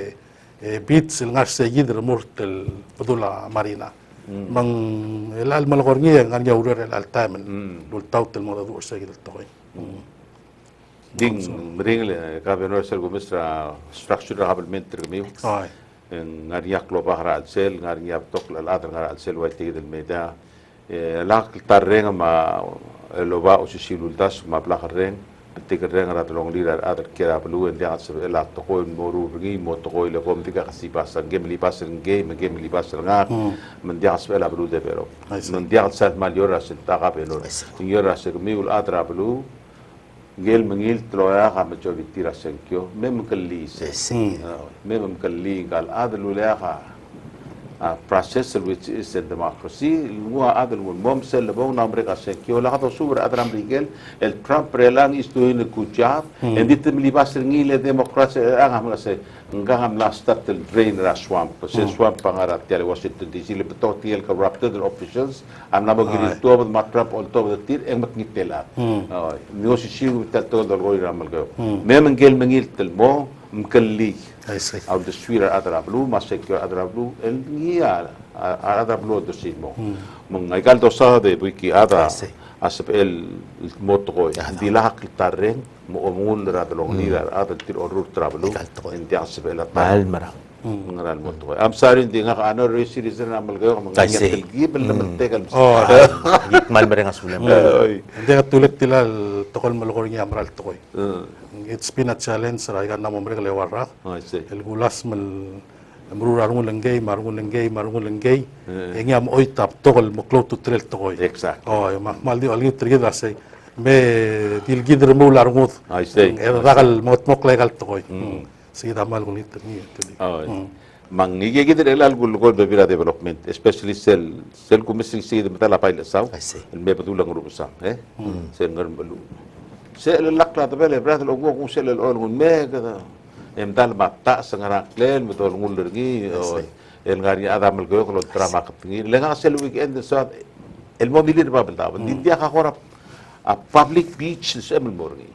beats el ngar segi del mortel padula marina mang el al molgorngin ngan yaurer el altamen dul tautel modadu segi del toy ding ringle ka benor sel go mistra structure habilment termiu ay ngariak lo bahra al sel ngariak tok al adr ngar al sel wa tigid al meda lak tarrenga ma lo ba o sisilul das ma blakaren tigid renga rat long lira adr kira blu en dia sel la to ko moru ngi mo to ko le kom tiga kasi pasan game li pasan game li pasan nga men dia sel la blu de pero men dia sel mal yora sel ta ga belo yora sel miul adra blu gel mengil troya ka macho vitira senkyo mem kalli se mem kalli gal adlu la a process which is a democracy lua adlu mom sel bon namre ka senkyo la to subra adram rigel el Trump relang is doing a good job and it me libas ngile democracy angam la se ngam la start el drain ra swamp se swamp pangara tele Washington DC le betoti el corrupted officials am na magiri to ma Trump all to the tir eng maknitela no si siu tal to dol goy ramal go mem ngel mengil tel mo mkalli au de suira adrablu ma secure adrablu el ngia adrablu do simo mong ay gal do sa de wiki ada asap el motoy di lahak tarren mo omul radlong nira ada tir orur trablu enti asap el Mahal marang. ngal motoy am sarin di nga ano series na amal go mga ngia gibel na tegal Mal marang asulam. hindi ka tulit tilal tokol malgori ngi amral tokoy it's been a challenge ra igan namomre kale warra el gulas mal marungun lenggay engi am oitap tokol moklo tu trel tokoy exact mal di algi trigid rasay me dil gidr mo larngut era dagal mot legal tokoy sida mal gunit ni mang ngi gidr el gul gol bebira development especially sel kumising sid mata la paila saw el me betul lang rusa sel ngar malu sel lakla tabele brat lo go sel el on me kada em dal mata sangara klen betul ngul dergi el ngari ada mal go lo drama katngi lenga sel weekend sa el mobilir babel da di dia ka khorap a public beach sel morgi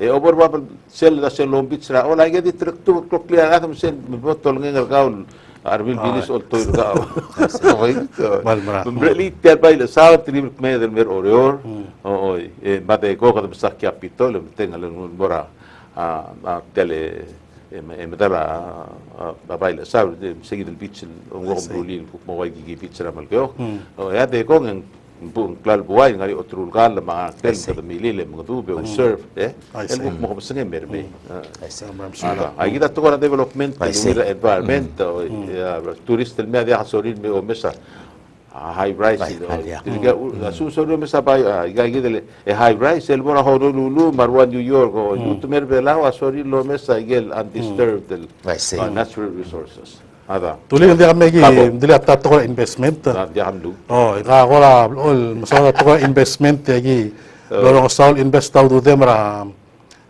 e over babel sel da sel long beach ra ola gedi trektu ko clear atam sel betul ngal gaul Arbil bilis oltoy ka. Okay. Malmara. Really tell by the south trip me del mer orior. Oo, bate ko kada sa capitol, tenga lang mora tele medala babaila sa sige del beach ang wong brulin mo wai gigi beach ra malgyo. O ya de ko ng buong klal buhay ngari otrul kal mga tel kada milile mga tube o surf el mo ko sa merme. Ay kita to na development ng environment tourist el media hasorin me o mesa high rise susunod mo sa bayo igagidele high rise el mora Honolulu Marwan New York o tumer belaw asorin lo mesa igel undisturbed natural resources ada Tuli hindi kami dili atat ko investment. dia hamlu Ika ko la all masala to ko investment yagi. Lorong saul invest taw do dem ra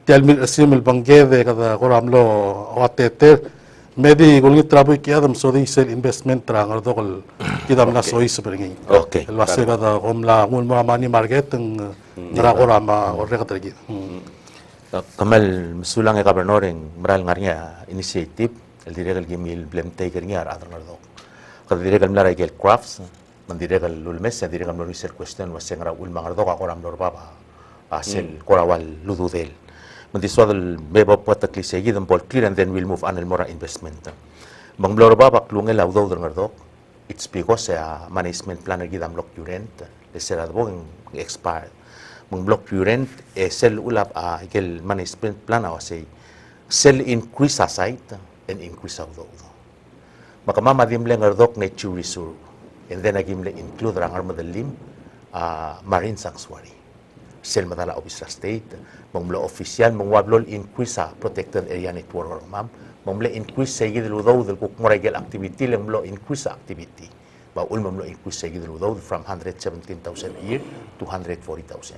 tel mil asimil bangede kada ko ramlo watete medi gulngi trabu ki adam so di sel investment tra ngar do kol kidam na soy sebengi. Okay. El wase kada komla ngul mani market ng nara ko rama orre kada gi. Kamal masulang e gobernador ng maral ngarnya initiative el direcal gimil blem taker ngar adar nardok. Kada direcal mlara igel crafts man direcal lulmes ya direcal no research question was sengra ul mangardok ako ram lor baba asel korawal lududel. Man diswadal beba patakli segi dan bol clear and then we'll move on el mora investment. Mang lor baba klungel awdo dar nardok. It's because management plan gidam lok current le seradbo expired. Mang block current sel ulap igel management plan awasay sel increase aside and increase awdo. Makamama dimle ngardok nature reserve and then agimle include rangar madalim marine sanctuary. Sel madala officer state monglo official mongwablol increase protected area network ma'am monglo increase segi del udaw del kukmoragel activity lemlo increase activity ba ulmamlo increase segi del udaw from 117,000 a year to 140,000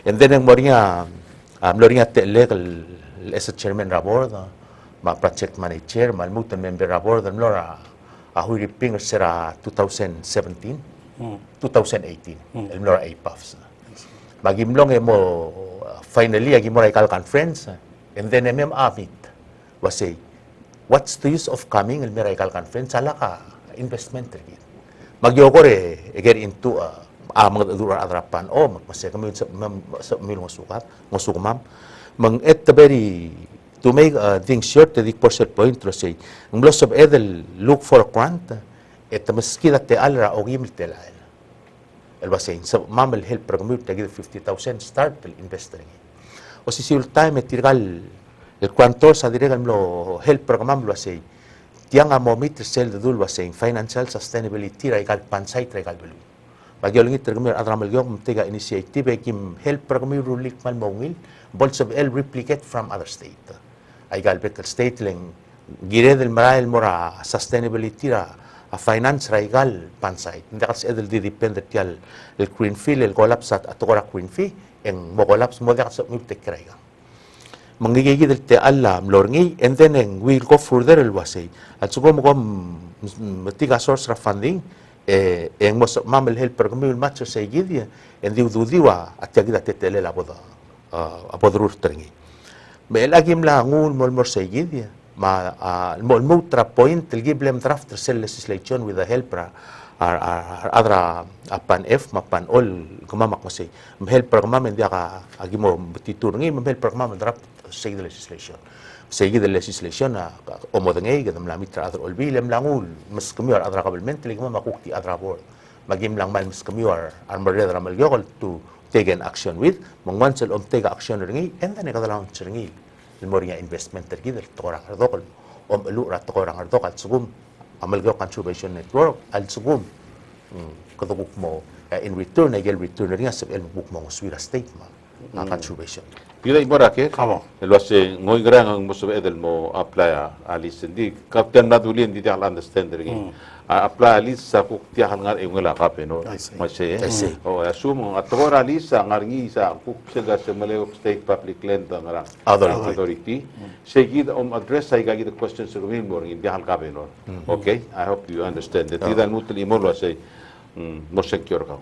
and then ang moringa moringa tele as a chairman rabord ma project manager malmutan member rabord mlora ahui riping sera 2017 2018 el mlora APAFs magimlong mo finally agi mo raikal conference and then amit was say what's the use of coming el raikal conference ala ka investment rin magyokore get into mga dura adrapan o magmasya kami sa milong sukat masukumam mang at the very to make things short the percent point to say ang loss of edel look for a grant et maskida te alra o gimil te la el basin sa mamal help program te 50,000 start el investor o si sul time tirgal el quantor sa diregal lo help program lo say tiang a momit sel de dul basin financial sustainability raigal pansay raigal belu bagyolingit program adramal gyom tega initiative kim help program rulik mal mongil bolts of el replicate from other state ay galbet state leng gire del maral mora sustainability ra a finance raigal pansay hindi kasi edel di depende tial el green fee el collapse at atokora green fee en mo collapse mo da sa mute kraiga mangigigi del te alla mlorngi and then we'll go further el wasay at sugo mo matiga source ra funding en mo mamel help program el match sa gidia en diwa at yagida tetele la boda apodrur trengi me lagim la ngul mol sa gidia ma mutra point el giblem draft cell legislation with the helper adra apan F mapan all kumamak mo say helper kumamen dia ka agimo titur ngi helper kumamen draft say the legislation o modengay gadam la mitra adra all bilem langul mas kumyor adra kabelment lig makukti adra board magim lang mal mas kumyor armor adra mal yokol to take an action with mongwan sel take action ngi and then kadalaw ngi الموريا investment tergider تقرأ عرضك لورا تقرأ عرضك على سقوم عمل جو contribution network على سقوم كذا بوك مو in return أجل return ريا سبب بوك مو سويرا state ما contribution Pila ibora ke? Amo. El wase ngoy grang ang muso edel mo apply alis di kapten nadulin di al understand ring. Apply alis sa kuk tiahan ngar e ngala kape no. Mase. O asumo atora alis sa ngarngi sa kuk sega sa Maleo State Public Land ngara authority. Seguid address sa gagi the questions sa rumin mo ring di al kape no. Okay, I hope you understand that. Tidan mutul imo lo say mo secure ka.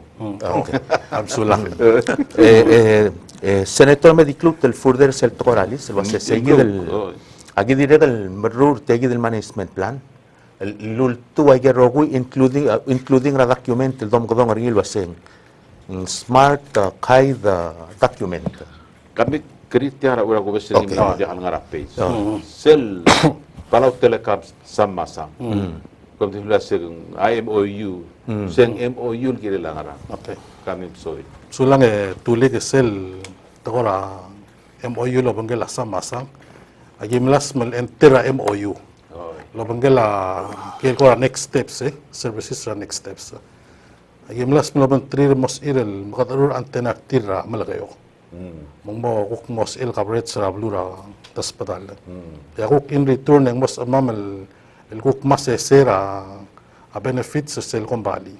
Okay. Absolument. Senator Mediclut el further seltoralis el base seguir el aquí direct el merur tegi del management plan lultu ay gerogui including ra document el dom godong ringil waseng smart kai the document. Kami kritia ra ura ko besi Okay. ni dia ngara page. Sel palau telecom sama sam. Kung tihula sing IMOU, sing MOU kiri langara. Okay. Kami soy. Sulang tuli ke sel takora MOU lo bangela sama-sam. Agimlas mal entera MOU. Lo bangela kiel ko next steps services ra next steps. Agimlas lo bang trir mos irel makatarur antena tira malagayo. Mong mo kuk mos il coverage ra blura hospital. Ya kuk in return ng mos amamal el kuk mas sera a benefits sa sel company.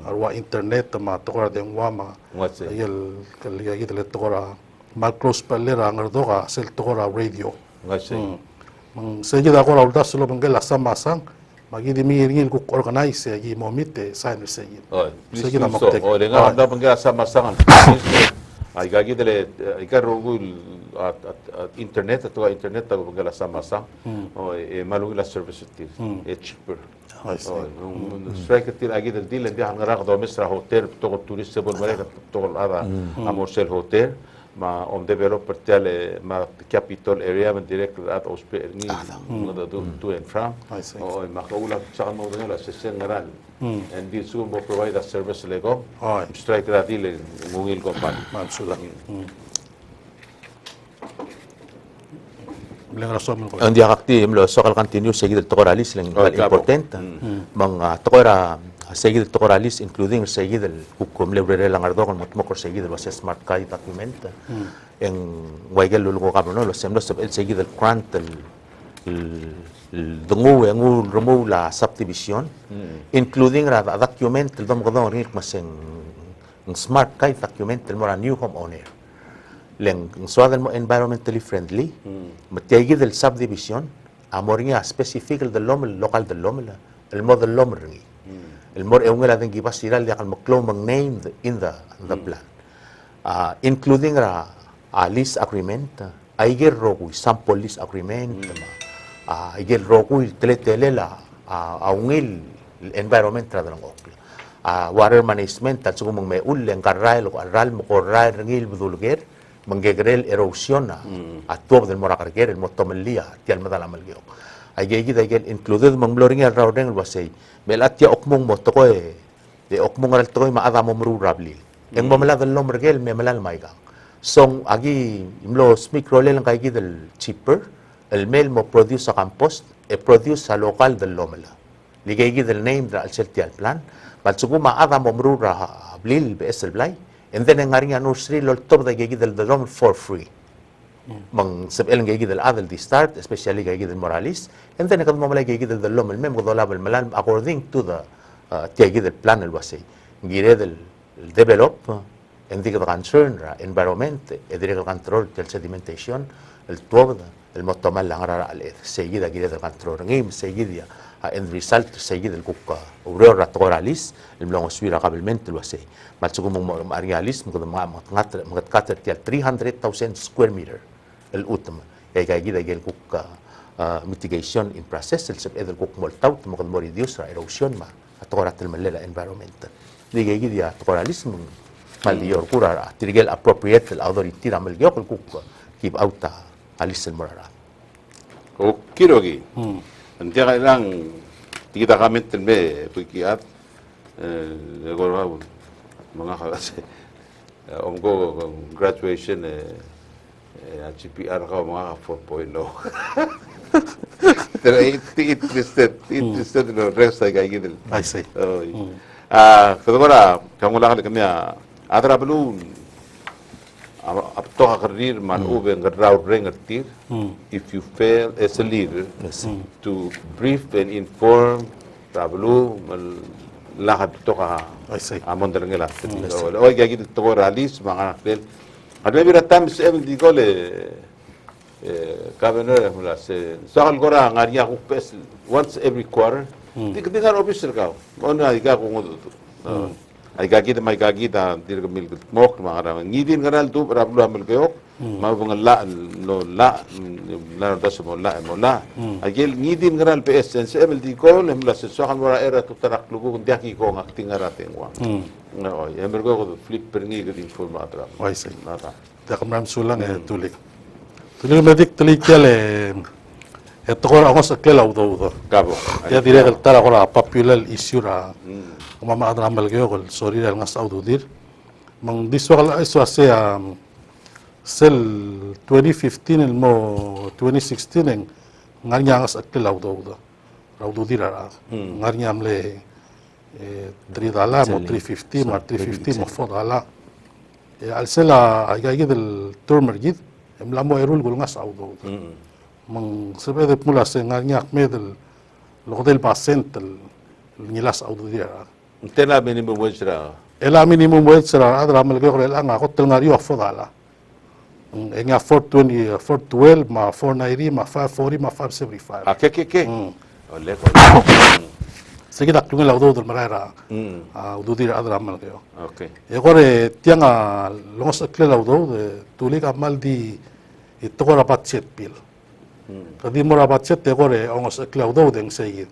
Arwa internet ma takora deng wama. What's it? Ayel kaliya kita takora macros palera ngardoka sel takora radio. Ngasi. Mang segi da kora ulta sulo bangela sama-sang magidi miringil kuk organize agi momite sign segi. Oh, please Sige do na so. maktek. Oh, dengar anda pengga sama sangan. Ay gagi dele ikar rogul at internet atau internet tago pengga sama sang. Oh, malugila service tir. Cheaper. I see. Strike tir agi del deal dia ngara do mesra hotel to turist sebol mereka to ada amosel hotel ma developer tele ma capital area men direct at ospe ni ngada to and from. I see. Oh, ma kaula sa mo ngala sa sengaral. And this will provide a service lego. Ay. Strike that deal ngungil company. Man sulang. Bilang rason mo ko. Ang dia kakti imlo sokal continue seguir el tocoralis lang Oh, important. Mga tokora seguir el tocoralis including seguir el hukum libre lang ardo con motmokor seguir el base smart kai document. En waigel lugo kabno no los semlos el seguir el grant el dungu yang remove la subdivision including ra document el dom godong ring maseng smart kai document el mora new home owner. Leng suadan mo environmentally friendly, matiyagi del subdivision, amoringa specific del lomel local del lomel, el mo del lomel ringi. El mor e ungela den giba siral dia kan maklo mang name in the plan. Including a lease agreement, aiger rogui sample lease agreement, aiger rogui tele la ungil environment tra dalang okla. Water management at sugumang may uleng karal ko aral mo ko rai ringil budulger menggegrel erosion at tuwa del morakarger el motomelia tial madala malgyo ay gigi da gel included mang bloring al rawdeng wasay melat ya okmong motoko de okmong al toy maada mo mru rabli yang mamala del lomrgel me malal maiga song agi imlo smicrole lang kay del cheaper el mel mo produce sa compost e produce sa local del lomela ligay del name da al seltial plan balsugo maada mo mru rablil besel blay. And then ang ngaring nursery lol top da gigi del dom for free. Mang sabel gigi del adel di start, especially gigi del Morales. And then kadmo malay gigi del dom el mem godolabel malan according to the gigi del plan el wasay. Gire del develop and the concern environment, el control del sedimentation, el tuob el motomal lang ara al seguida gire del control ngim seguida end result seguida el kuk obrero ratoralis el mlong suira kabilmente el wasay. Matsugo mong marialis mga mga kater tial 300,000 square meter el utam kay gida gel kuk mitigation in process el sab edel kuk moltaw mo kan mo reduce erosion ma atorat el malela environmental digay gida toralis mong malior kura tirigel appropriate el authority ramal gyok kuk keep out alis el morara O kirogi. Nanti kailang kita kami telme pikiat mga kasi ko graduation GPR ka mga 4.0. Pero interested no rest ay gigil. I see. Kadagora kamula kami adra balloon apto ka career man ube ngadraw ring atir if you fail as a leader to brief and inform tablo lahat to ka I see. amon dalang nila so oy gagi to ko rallies mga fel adme bira tam se em di gole governor mula se sakal gora ngaria ko pes once every quarter dik dingan officer ka ona iga ko ngodo Ay gagita may gagita dir ka milgut mok makara. Ngidin kanal tu rablu hamil kayok. Mabung la no la das mo la. Ay gel ngidin kanal PS sen emel di ko lem la se sokan wara era tu tarak lugu ndiaki ko ngakting arate ngwa. No, emel ko flip perngi gid informatra. Wai sai. Nata. Kamram sulang tulik. Tulik medik tulik kele. Tokor angos aklela udo. Cabo. Ya dire que tara kora popular issue ra. Mama adra mal gyo kol sorry ra ngas audo dir. Mang diswal iso ase sel 2015 el mo 2016 en ngarnya ngas aklela udo. Raudo dir ra. Ngarnya amle $3 mo 350 mo 350 mo $4. Al sela ay del turmer gid. Emlamo erul gul ngas audo. Mang sebede mula se ngarnyak medel lo del pasentel nilas audo dia. Tena minimum wage ra. Ela minimum wage ra adra mal gyo el anga hotel ngari ofodala. Enga 420 412 ma 490 ma 540 ma 575. Ke. Ole ko. Sige dak tungel audo del marara. Audo dia adra mal gyo. Okay. E gore tianga longos akle audo de tulik amal di itokora patchet pil. Kadi mo rapat siya tegore ongos klaudo deng sayid.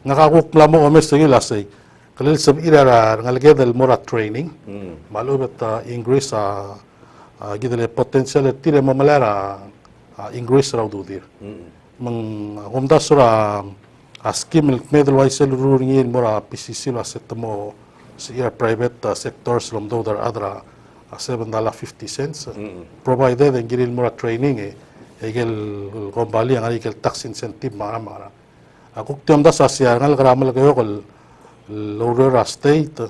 Ngakakuk lamo omes sayid lasay. Kalil sab irara ngalagay del mora training. Malubet English gidele potential tire mo malera English raw dudir. Mang humda sura skim medal waisel ruringin mora PCC la setmo sa private sectors rom do dar adra $7.50 provided en giril mora training egel gombali ang egel tax incentive mara. Ako tiam da sa siya ngal gramal kayo kol Aurora State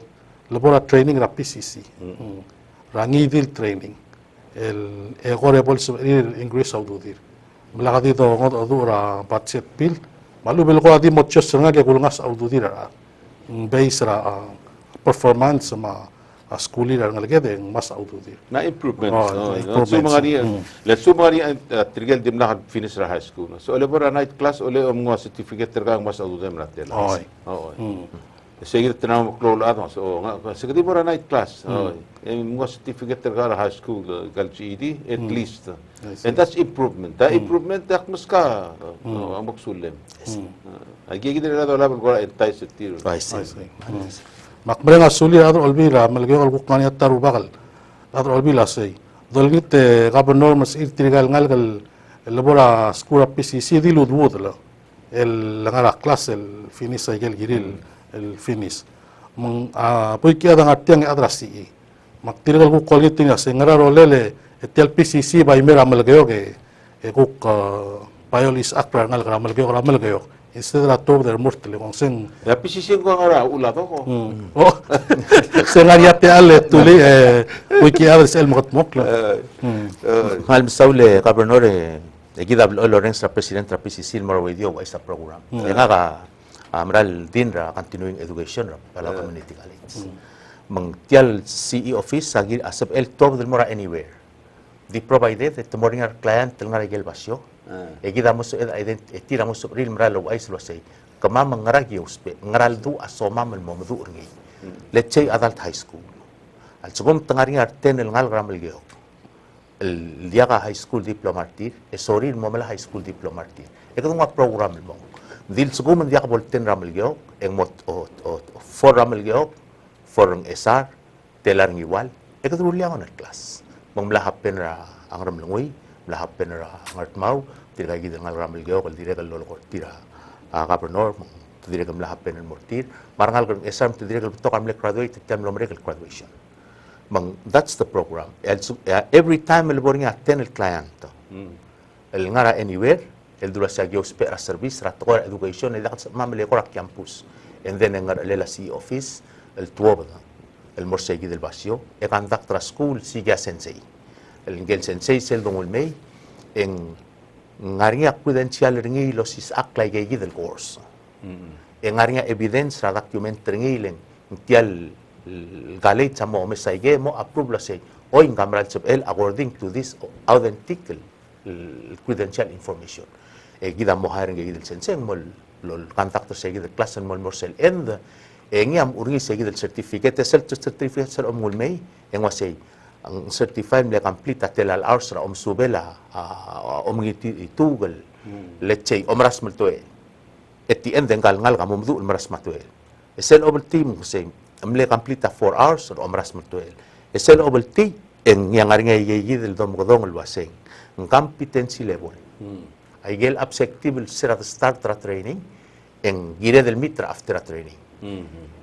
labora training ra PCC. Rangidil training. El egore bolso English aududir. Mala dito ngot adura budget bill. Malu bil ko adi mochos nga ke kulngas aududir ra. Base ra performance ma skuli ra ngalagede mas aududir. Na improvements. Improvements. So mga let's so mga trigel dim na finish ra high school. So ole bora night class ole mga certificate terga mas audo dem natel. Oo. Sige tinam klol ato so sige di bora night class. Mga certificate terga high school gal GED at least. And that's improvement. That improvement dak mas ka ang magsulem. Ay gigid na wala bang gora entay sa tiro. I see. Makmere nga suli adro olbira malagyo al kukani at taru bakal adro olbila say dolgit governor mas irtigal ngalgal labora skura PCC di ludwud la el ngara class el finis ay gel giril el finis mang poy kia dang atyang adrasi maktirgal ku kolgit tinga say ngara rolele etel PCC bay mera malagyo ke kuk payolis akra ngal malagyo instead of top der mortele kung sen Ya PCC ko nga ula to ko. oh sen ariate ale tuli wiki abres el mokla Mal saule gobernador egida Lorenz ra president ra PCC Marawidio wa isa program. Nga amral din ra continuing education ra para community college. Mang tial CE office sagir asap el top del mora anywhere. Di provided the morning our client tel nga regel basyo. Egida mo so etira mo so real mral wa islo say kama mangaragi uspe ngaral du asoma mal mo du ngi. Let's say adult high school. Al sugom tangari arten el ngal gramal geo. El Liaga High School Diploma Martir, sorry, mo mala High School Diploma Martir. Ito nga program mo. Dil sugum ang diaka bolten ramal gyo, ang mot for ramal gyo, for ang SR, telar ng iwal. Ito tuloy ako na class. Mang malahapen ra ang ramlangoy, malahapen ra ang artmaw, tira gid ang ramal gyo, kal dire kal lolo tira governor, dire kal malahapen ang mortir, marangal kal SR, dire kal to kamle graduate, tem lo graduation. That's the program. Every time el boring attend el client. El ngara anywhere, el dura sa gyo spera service rat ko education el dapat mamle ko campus. And then ngara lela si office el tuoba. El morsegi del basio e conduct tra school siga sensei. El ngel sensei sel dongul mei en ngaringa credential ringi los is aklay gay del course. En ngaringa evidence ra document ringi len tial galit sa mo mesayge mo approve la say o in kamral sub el according to this authentic credential information gida mo hiring gidel senseng mo lol contact sa gidel class mo morsel and Engiam uringi segi del certificate certificate sel omul mei engwa sei ang certified le complete atel al hours ra subela omngiti tugal let's say omras maltoe at the end engal ngal kamumdu omras maltoe esel obel team sei amle complete 4 hours or omras maltoe esel obel ti en yang ari ngai yegi del dom godong el waseng ng competency level ay gel objective sera start tra training en gire del mitra after training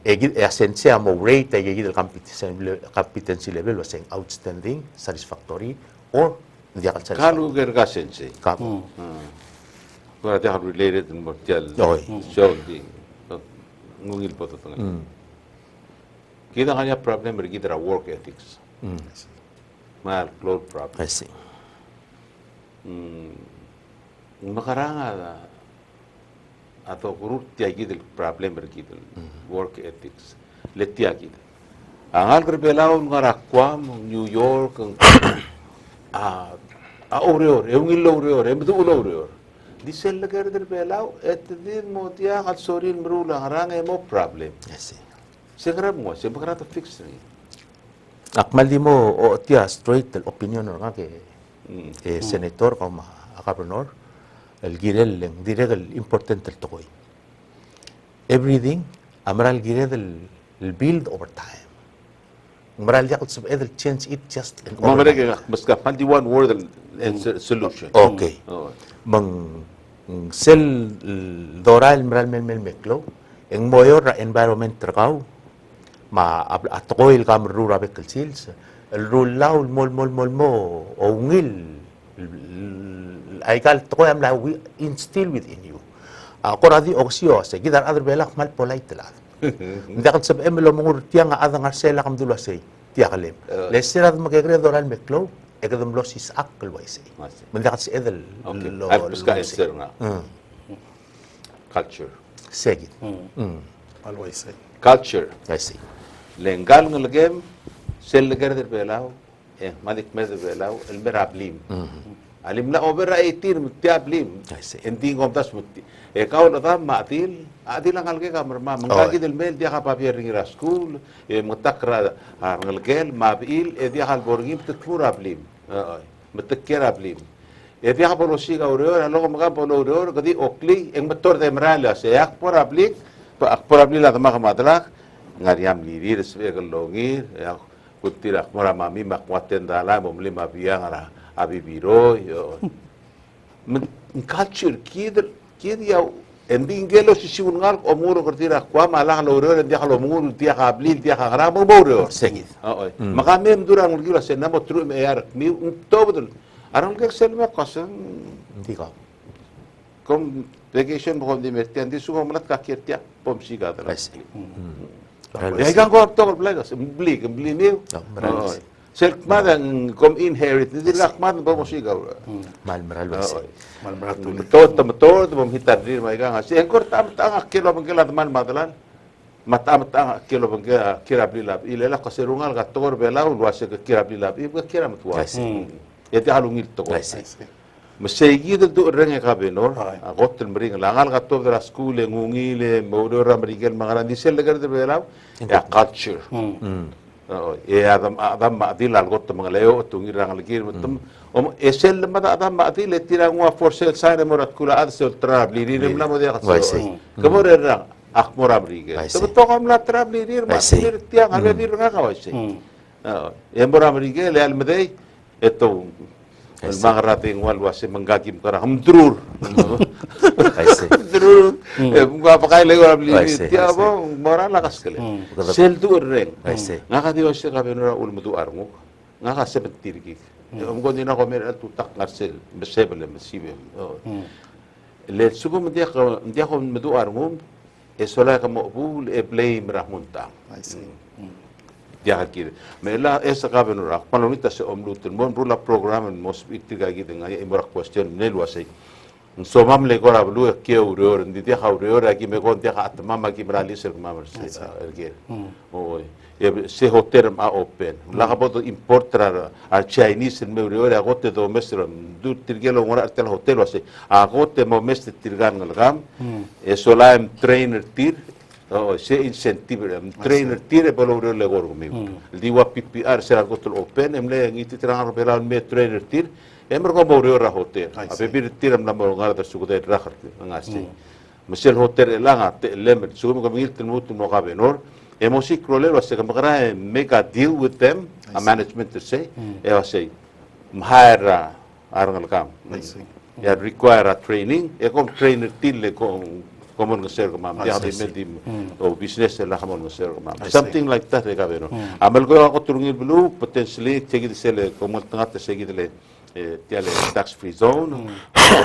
esencia mo rate ay del competency level was saying outstanding, satisfactory, or hindi ka satisfactory. Kalu gerga sense. Kamu. Kung ate related ng mortial show di ngungil po to tangal. Kita kanya problem rin kita work ethics. Mal cloud problem. I see. Makaranga atau kurut tiagi del problem berkita work ethics letiagi angal kerbelaw ngarakwa New York oreor eungil oreor emdu oreor disel lagar kerbelaw din mo tiya kat sorin merula harang emo problem I see. segera mo segera to fix ni Akmal di mo o tiya straight del opinion nga ke senator como gobernador el girel leng direl important el tokoy everything amral girel el build over time amral yakot sab edel change it just in mamarega mas ka pandi one word solution okay mang sel doral mral mel meklo en moyor ra environment trakaw ma atokoy el kamru ra bekel sils el rulaw mol mo o ngil ay kal to am la instill within you koradi oksio se gidar other belak mal polite la ndakat sab emelo mungur tiang adang arsela kam dula sei tia kalem lesera magegre doral meklo ekadam losis akkel waise ndakat se edel lo buska ester nga culture segit always say culture I see lengal ngelgem sel legar der belaw madik med belaw el merablim alim la over 18 mutiablim hindi ngomtas muti kau na maatil adil ang alge kamar ma mangagi del mel dia kapapir ringira school mutakra ngalgel mabil dia hal borgim tutfurablim mutakirablim dia kapolosi ka urior alo mga polorior gadi okli eng motor de mrala se yak porablik porabli la tama kamadrak ngariam lirir sebagai longir ya kutirak mami makwaten dalam membeli mabiang ara abibiro yo culture kid ya ending gelo si siungal omuro kertira kwa malah loro dia kalau mulu dia kabli dia kagara mo boro segit makamem durang gila senamo tru me yar mi tobdul arang ke selma kasan hindi ka kom vacation mo di mertian di sumo malat kakirtia pomsi ka tala ya ikan ko to blagas bli mi self madang kom inherit di lak mad ba mo sigaw mal maral wase mal barato motor mo hitar dir mai gang asi engkor tam tang kilo bangkela man madalan matam tang kilo bangkela kira bilab ilela kaserungal gator belau luase ke kira bilab ibu kira matwa ya ti halungil to ko masegi del do renge ka benor agot el mring langal gator de la school ngungile modora mrigel mangaran di sel gar de belau ya culture adam maadil algot mga leo tungirang lagir mutum esel mata adam maadil tira ngwa for sale sign morat kula ad sel trabli rim la mo dia katso kamore ra akmora brige to to kam la trabli rir ma rir tiang ale dir nga kawase mora brige le al medei eto el magrating wal wase manggagim kara hamdrur drur mga pakay lego rabli tia bo mora lakas kele sel du reng nga ka dios ka benora ulmudu armo nga ka sebentirgi ko dina ko mer tutak ngarsel besebel mesibe le sugo mdia ko mudu armo esola ka mobul e blame rahmunta dia hakir mela esa ka benora palomita se omlutul mon rula program mos itiga gideng ay imora question nel wasay so mam le gora blu ke uror ndi dia uror aki me kon dia atma ma ki brali ser mamar se erge o se hotel ma open la ka import tra a chinese me uror agote do mesro du tirgelo ngora tel hotel wase agote mo mest tirgan ngalgam e sola trainer tir Oo, se incentive trainer tire balore le gor mi. Di wa PPR sera gotol open emle ngiti tirang belan me trainer tir emer ko mo ra hotel. Ape bir tiram na mo ngara da sugo de rakhar ngasi. Mesel hotel elanga te lemet sugo mo ngil tin mut mo gabe nor. Emosi krole was se kamara make a deal with them, a management to say. E was say hire arangal kam. Ya require a training. E kom trainer tille kom common ngeser ko ma'am. Dia di o business la common ngeser ko ma'am. Something like that e kabeno. Amal ko ako turungil bulu potentially tegi de sele como tngat segi de tiale tax free zone.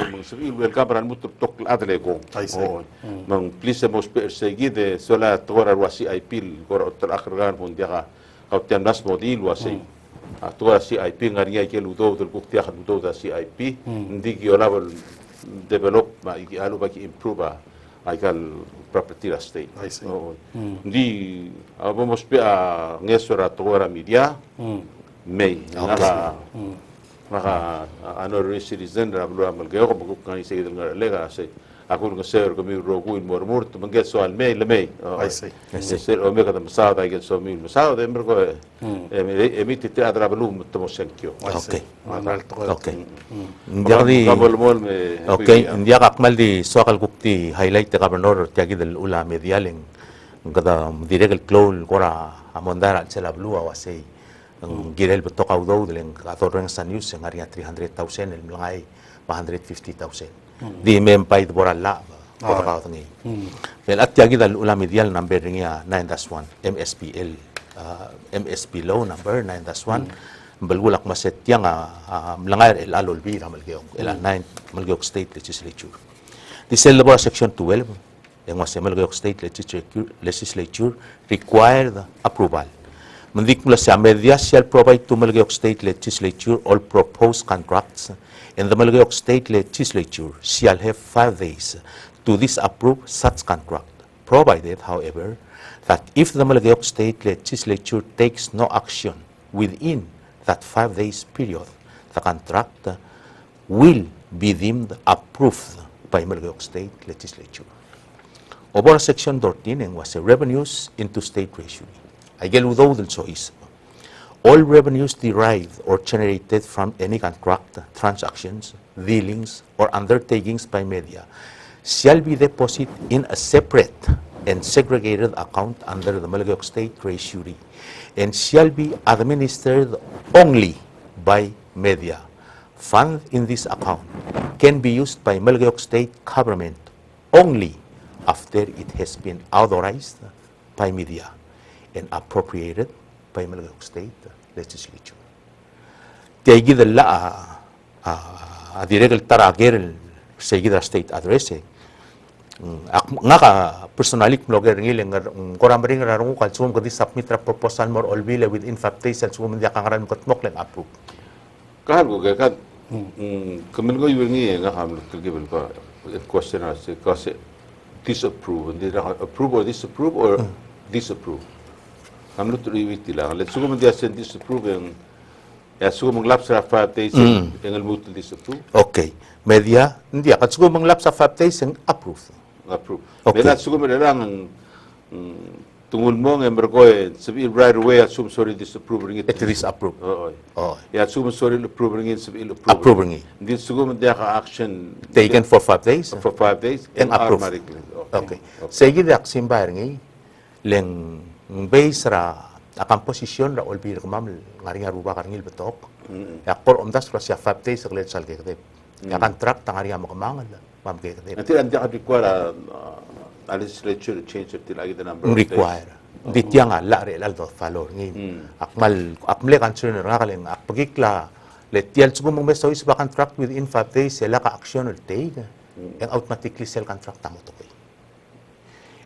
Mong sabi welcome ran mutup tok adle ko. Mong please mo segi de sola tora wasi ipil ko otor akhran pun dia ka kautian nas modil wasi. Tora CIP ngaria ke ludo del bukti akh ludo da CIP ndi ki ola develop ma ki alu ba ki improve aikal property estate. Ndi abo mo spe a ngesora tora media may maka honorary citizen ra blu amal gayo ko buguk kan sige del lega say ako ng sir ko mi roguin mormur to manget so al may lemay sir o me kada masada ay so mi masada ember ko emiti te adra blu to mosenkyo. Okay. Okay, india akmal di sokal gukti highlight ka banor tiagi del ula medialing kada direct clone kora amondara sela blu awasay ang girel beto kaudo del katoreng sa news ang area 300,000 el mlangay 150,000 di mempai boralla kota kau tangi pel atiagi dal ula medial number ringia 9-1 MSPL MSP law number 9-1 balgulak maset yang mlangay el alolbi ramal geong el 9 malgeok state legislature di selabora section 12 yang masih malgeok state legislature required approval mendik mula sa media shall provide to Malgeok State Legislature all proposed contracts, and the Malgeok State Legislature shall have 5 days to disapprove such contract, provided, however, that if the Malgeok State Legislature takes no action within that 5 days period, the contract will be deemed approved by Malgeok State Legislature. Over Section 13 was revenues into state treasury. I get without the choice. All revenues derived or generated from any contract, transactions, dealings, or undertakings by media shall be deposited in a separate and segregated account under the Malgeok State Treasury and shall be administered only by media. Funds in this account can be used by Malgeok State government only after it has been authorized by media and appropriated by Malgeok State Legislature. Tiagi dalla direct taragel seguida state address nga ka personalik blogger ngileng koramring rarong kalsum kadi submit ra proposal more olbile within 5 days at sum dia kangaran kotmok lang approve. Kahal ko kaya kamen ko yung nga hamlo kagibel ko question kasi disapprove hindi approve or disapprove. Hamlo tuliwiti lang. Let's go dia sen disapprove yung sugo manglap sa 5 days yung almutul disapprove. Okay. Media hindi at sugo manglap sa 5 days yung approve. Okay. Mela sugo lang tungul mo ng ember ko sabi right away assume sorry disapprove ring It is approved. Oh. Ya assume sorry approve ring sabi approve ring. Hindi sugo dia ka action Taken for 5 days. For 5 days and approve. Okay. Sige dak simbayar ngi leng base ra akan posisyon ra olbir kamam ngari ngaruba karngil betok. Ya kor omdas ra siya 5 days sa sal kete. Ya contract ngari mo kamangal mam kete. Nanti andi ka require a legislature change it lagi the number require. Di tiang ala re aldo valor ngi. Akmle concern ra kaleng akpagikla letial sugo mong meso is ba contract within 5 days sila ka action or take. Yang automatically sell contract tamo to.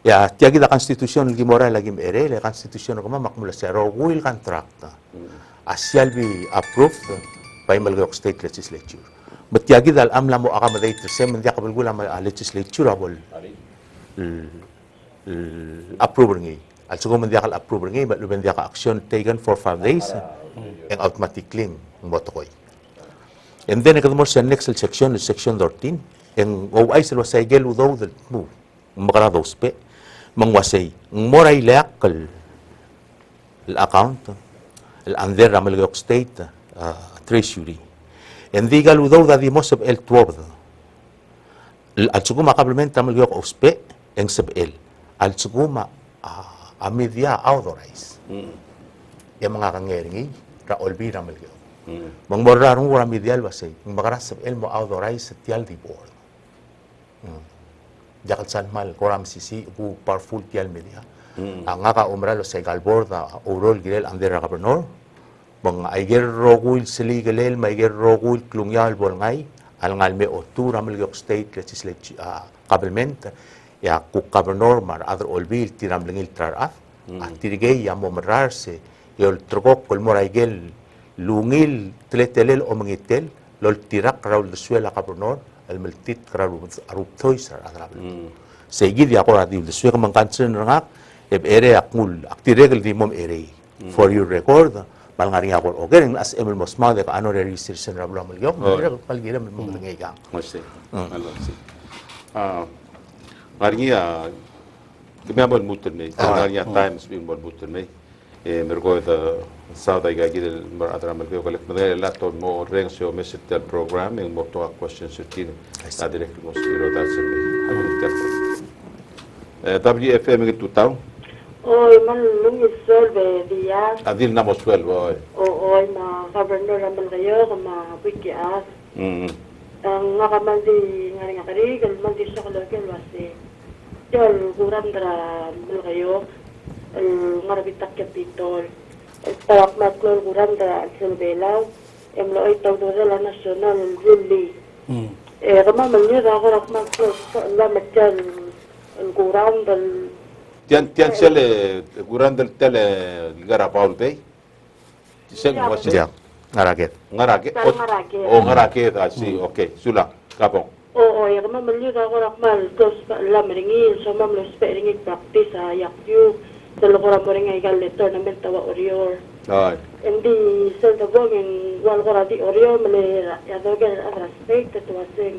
Ya, tiagi da konstitusyon lagi moral lagi mere, la konstitusyon ko makmula sa will contract. Shall be approved by Malgeok State Legislature. But tiagi dal amla mo akamaday to sem dia kabulgula ma legislature abol. Approve ngi. Al sugo man dia kal approve ngi, but luben dia ka action taken for 5 days and automatically motokoy. And then kadmo sa next section 13 en OI sel wasay gel udaw del move. Makara dospe. mangwasay moray leak account الأنذر عمل يوك ستيت تريشوري إن ذي قالوا ذو ذا ذي موسب إل توبض السقوما قبل من تعمل يوك أوسبي إنسب إل السقوما أميديا أوضورايز يا mga kangeringi ra olbi ramal yo mang borarong wala medial wasay magarasab el mo authorize tial di board jakal san mal koram sisi bu powerful tial media ang nga umral sa galbor da urol girel andera gobernador mang aiger rogul sili gelel maiger rogul klungyal bol ngai al ngal me otu ramal yo state legislative government ya ku gobernador mar other olbi tiram lingil trar tirigay ya mo mararse yol trokok kol moraigel lungil tletelel o mangitel lol tirak raul de suela gobernador el meltit raul aruptoy sar adrabel seguid ya ko adi de suela mangkansen rangak ere akul aktiregel di mom ere for your record balngari ako ogering as emel mosma de honorary citizen raul amal yo ere palgira mong ngay ka masti alsi ngaringa kemamon muter me ngaringa times bin bon muter me mergo da sauda ga gidel mar adramal ko kolek madel la to mo rengso mesit del program en mo to question certin la direct mo stiro da se habin terpo WFM ke tutaw Oy, man lung isolve dia. adil na mo swel boy Oy, ma governor ramal kayo, ma wiki as. Ang nakamandi nga rin akari, kalman di siya kalagyan wasi. Yol, guram dara mal kayo. Ngarabitak kapitol. Tarak matlol guram da Silvelaw. Emlo ay tawdora la national ruli. Kama manyo da ako rak matlol la matyan ang guram dal tian sele gurandel tele gara paul bay sen mo ya ngaraget ngarake Ngarake. ngarake asi okay sula kapong Oo, kama manyo da ako rak mal tos la meringin so mam lo spering practice yakyu. Sa lukuran mo rin nga igal tournament tawa Orior. ay Hindi sa tabong yung wal ko rati Orior malera. Yadogan ang respect at wasing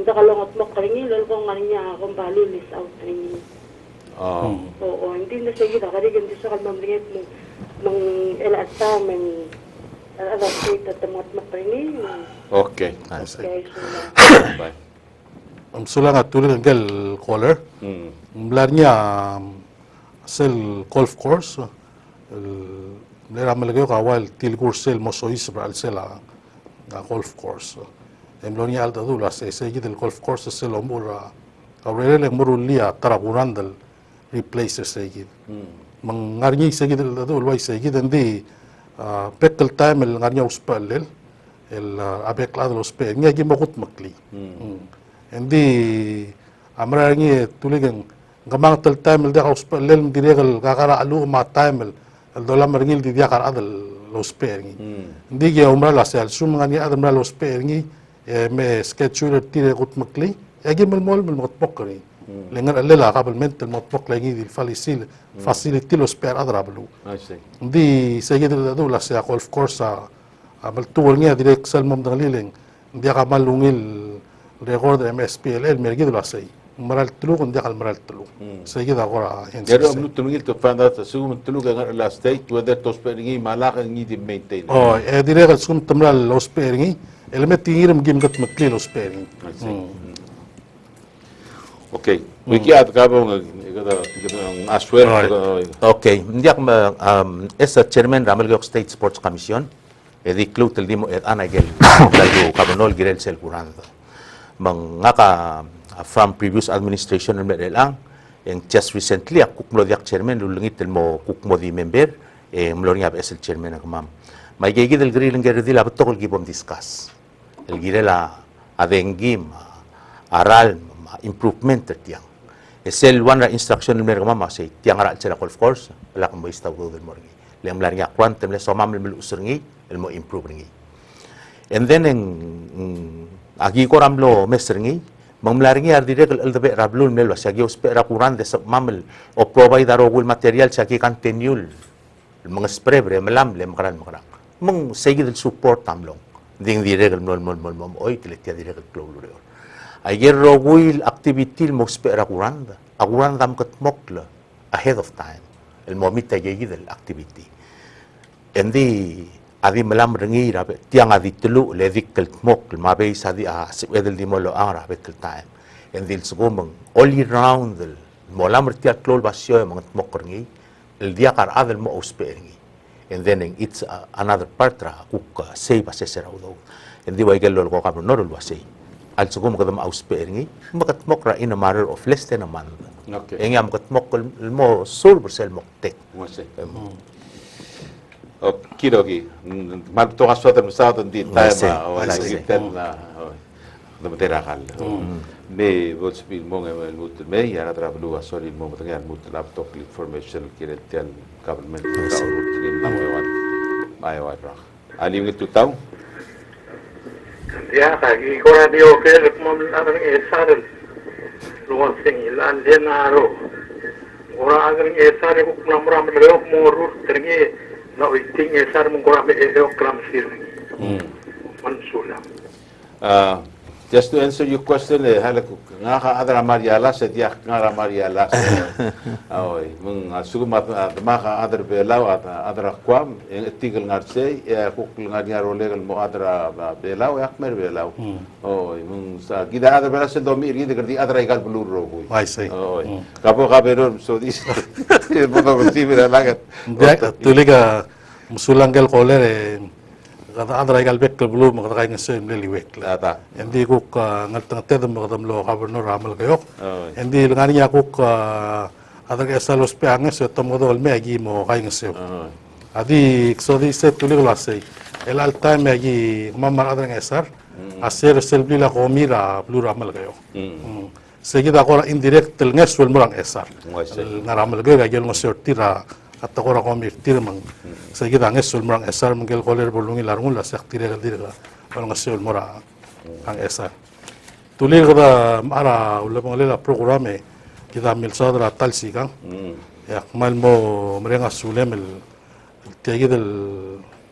dakalungot mo karingin lalo kong nga niya akong bali list out rin. Oo, hindi na sige na karigin di sa kalmamringit mo mang elata mang respect at tamot mo karingin. okay Okay, so bye Sulang at tuloy ng gel caller. Mlar niya sel golf course. Lera malagayo kawal til kursel mosois bral sela golf course. Emlo niya alta dula se gidel golf course sel omura. Kaurele murulia taragurandal replace se gid. Mangarni se gidel dul wai se gid ndi pekkel time el ngarnya uspalel el abek lado los pe ngi gimokut makli. Hindi amra ngi tuligang gamang tel time el deka uspalel diregal kakara alu ma time el dolam merngil di dia kar adal los pe ngi. Hindi ge umra la sel sum ngani adal mra los pe ngi me schedule tire gut makli agi mel mol mel mot pokri. Lengan alela qabel mental mot pokla ngi di facility los pe adrablu. I see Hindi sayid do la sa golf course abal tuwal nga direct salmom daliling hindi ka malungil record MSPLL mergi do la say maral tulog hindi ka maral tulog sayid ako ra Pero ang tumingil to find out sa tulog ang last state whether to spending malaka ngi di maintain. oh direct sum tamral los peringi element tingiram gimgat makli los peringi I see. Okay. Wiki at kabong ang aswel. Okay, hindi ako as chairman Ramal Gayok State Sports Commission, edi clue tel dimo et anagel dayo kabonol girel sel kuranda. Mang ngaka from previous administration ng lang, yang just recently ako kukmo diak chairman lulungit tel mo kukmo di member mlori nga as chairman ng ma'am. May gigidel griling gerdi la betokol gibom discuss. El girela adengim aral improvement tiang. Esel one instruction ng mga mama say tiang ara sila golf course wala kang mo istaw do del morgi. Lem lar nga quantum le so mam le userngi el mo improve ngi. And then en agi ko ramlo meserngi mamlar ngi ar direk el debe rablul mel was agi ospera kuran de mamel o provide rogul material sa ki continue mga spray bre melam le makaran mong sige del support tamlong ding direk el mol oy tile tia direk el klolo. Ayer rogul activity mo spera kuranda aguran dam kat mokla ahead of time el momita yegi del activity endi adi malam rengi rabe tiang adi telu le dikkel mok ma be sadi a sebedel di molo ara bekel time endi el sugomang all year round el molam rtia klol basyo mang mok rengi el dia kar adel mo usperingi and then it's another part ra kuk sei basesera udo endi wa igel ko kabno norul wasei al sugom kadam usperingi makat mok ra in a matter of less than a month Okay. engam kat mok mo sur bersel mok tek Masih. Kidogi, mal to aswatan masatan di Masih, time masih. kita na na materakal. Me vots bil mo ng mutul me ya na trablu asori mo matangyan mutul laptop information kiretian government ka urutrin maywat maywat rak. Ali ng tutaw? Ya, kaki kora di oke mo ang esar luwag sing ilan din aro. Ora ang esar ko namram leo mo rut tringi no iting esar mo kora me eo klam sir. Mansula. Just to answer your question, halak nga ka adra Mariala sa diak nga Mariala. Oy, mung sugumat maka adra belaw at adra kwam, yung tigil nga say, kukul nga niya rolegal mo adra belaw, yakmer belaw. Oy, mung sa gida adra belaw sa domi, gida kerdi adra igal buluro ko. I see. Oy, kapo kaberon, so this, mo ko sibi na lagat. Tuliga musulanggel koler kata adra igal bek belum kata kain ngesem leli wek la. Ata. Endi kuk ngatang tedem kadam lo gubernur amal kayok. Oy. Endi ngani ya kuk adra esa los peanges tom godol me agi mo kain ngesem. Oy. Adi so di se tulig lo asay. El al time agi mamar adra ngesar. Aser selbli la komira blur amal kayok. Seguida agora indirect tel ngesul murang esar. Masih. Ngaramal kayok agel ngosor tira at agora komir tira mang seguida ngesul murang esar mangel koler bolungi larung la sak tira dira ang ngesul mura ang esar. Tulig kada mara ulabang lela programe kita mil sadra tal sigang. Ya mal mo merenga sulem el tiagid el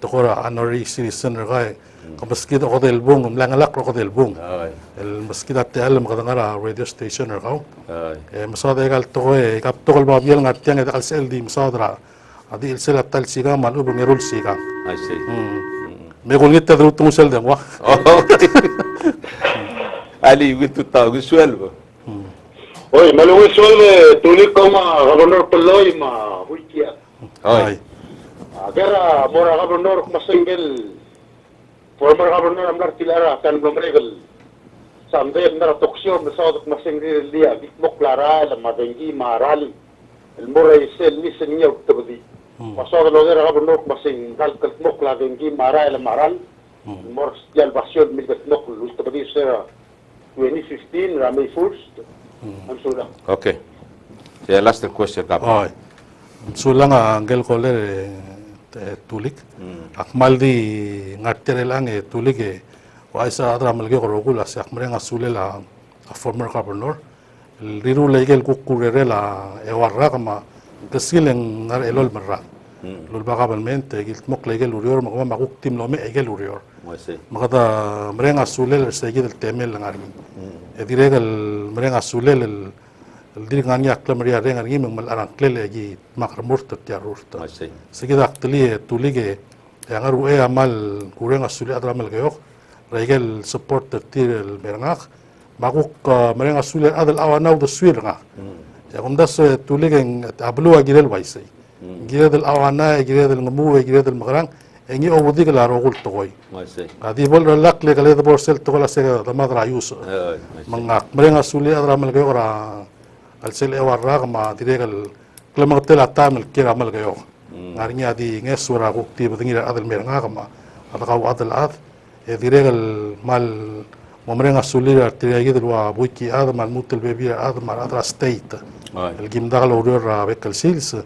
tokora honorary citizen ragay kabaskid ako del bung mlangalak ako del bung Oy. el maskida talam kada ngara radio station ragaw Oy. masada egal to kap tokol babiel ngat tiang egal sel di masadra adi el sel tal siga mal ubung erul siga I see. me gulngit ta drutong sel dem wa Oh. Ali gitu tahu sueldo. Oy, malungis wala tulik ko ma gobernador Peloy ma huikia. Oy. Agara mora gobernador masengel former gobernador amlar tilara kan blomregel. Sampai amlar toksyo na sa masengel dia bitmok lara la madengi marali. El mora isel ni senya utbadi. Pasok lo era gobernador maseng dal kalmok la dengi mara la maral. Mor jal basyon mi bitmok utbadi sera 2015 Ramay first. Ansula. Okay. Saya last question kap. oy sulang angel koler tulik akmal di ngatere lang tulik wa isa adra malge korogula sa akmrenga sulela a former governor liru legel kukurere la ewarra kama kesileng ngar elol marra lul bakabalmente gilt mok legel urior magma maguk tim lome egel urior Masih. makata merenga sulel segid el temel ngarmi ediregal merenga sulel el diringan yak lamria rengar ngi mal arang klele gi makar murta tiarurta Masih. segida aktli tulige yang aru amal kurenga sulel adramal gayok regel support tir el merngak maguk merenga sulel adal awanau de suirnga ya kumdas tulige ablu agirel waisai girel awana girel ngamu girel magrang engi obudi kala rogul toy Masih. adi bol relak le kale de borsel to kala se da madra yus Oy. mangak merenga suli adra mal gayo ra al sel e warra ma diregal klamang tel atamel kira mal gayo ngarnya di ngesura gukti bedingira adal merenga kama adakaw adal ad e diregal mal mo merenga suli ra tiragi delwa buiki ad mal mutel bebi ad mal adra state Oy. el gimdagal urior ra bekal sils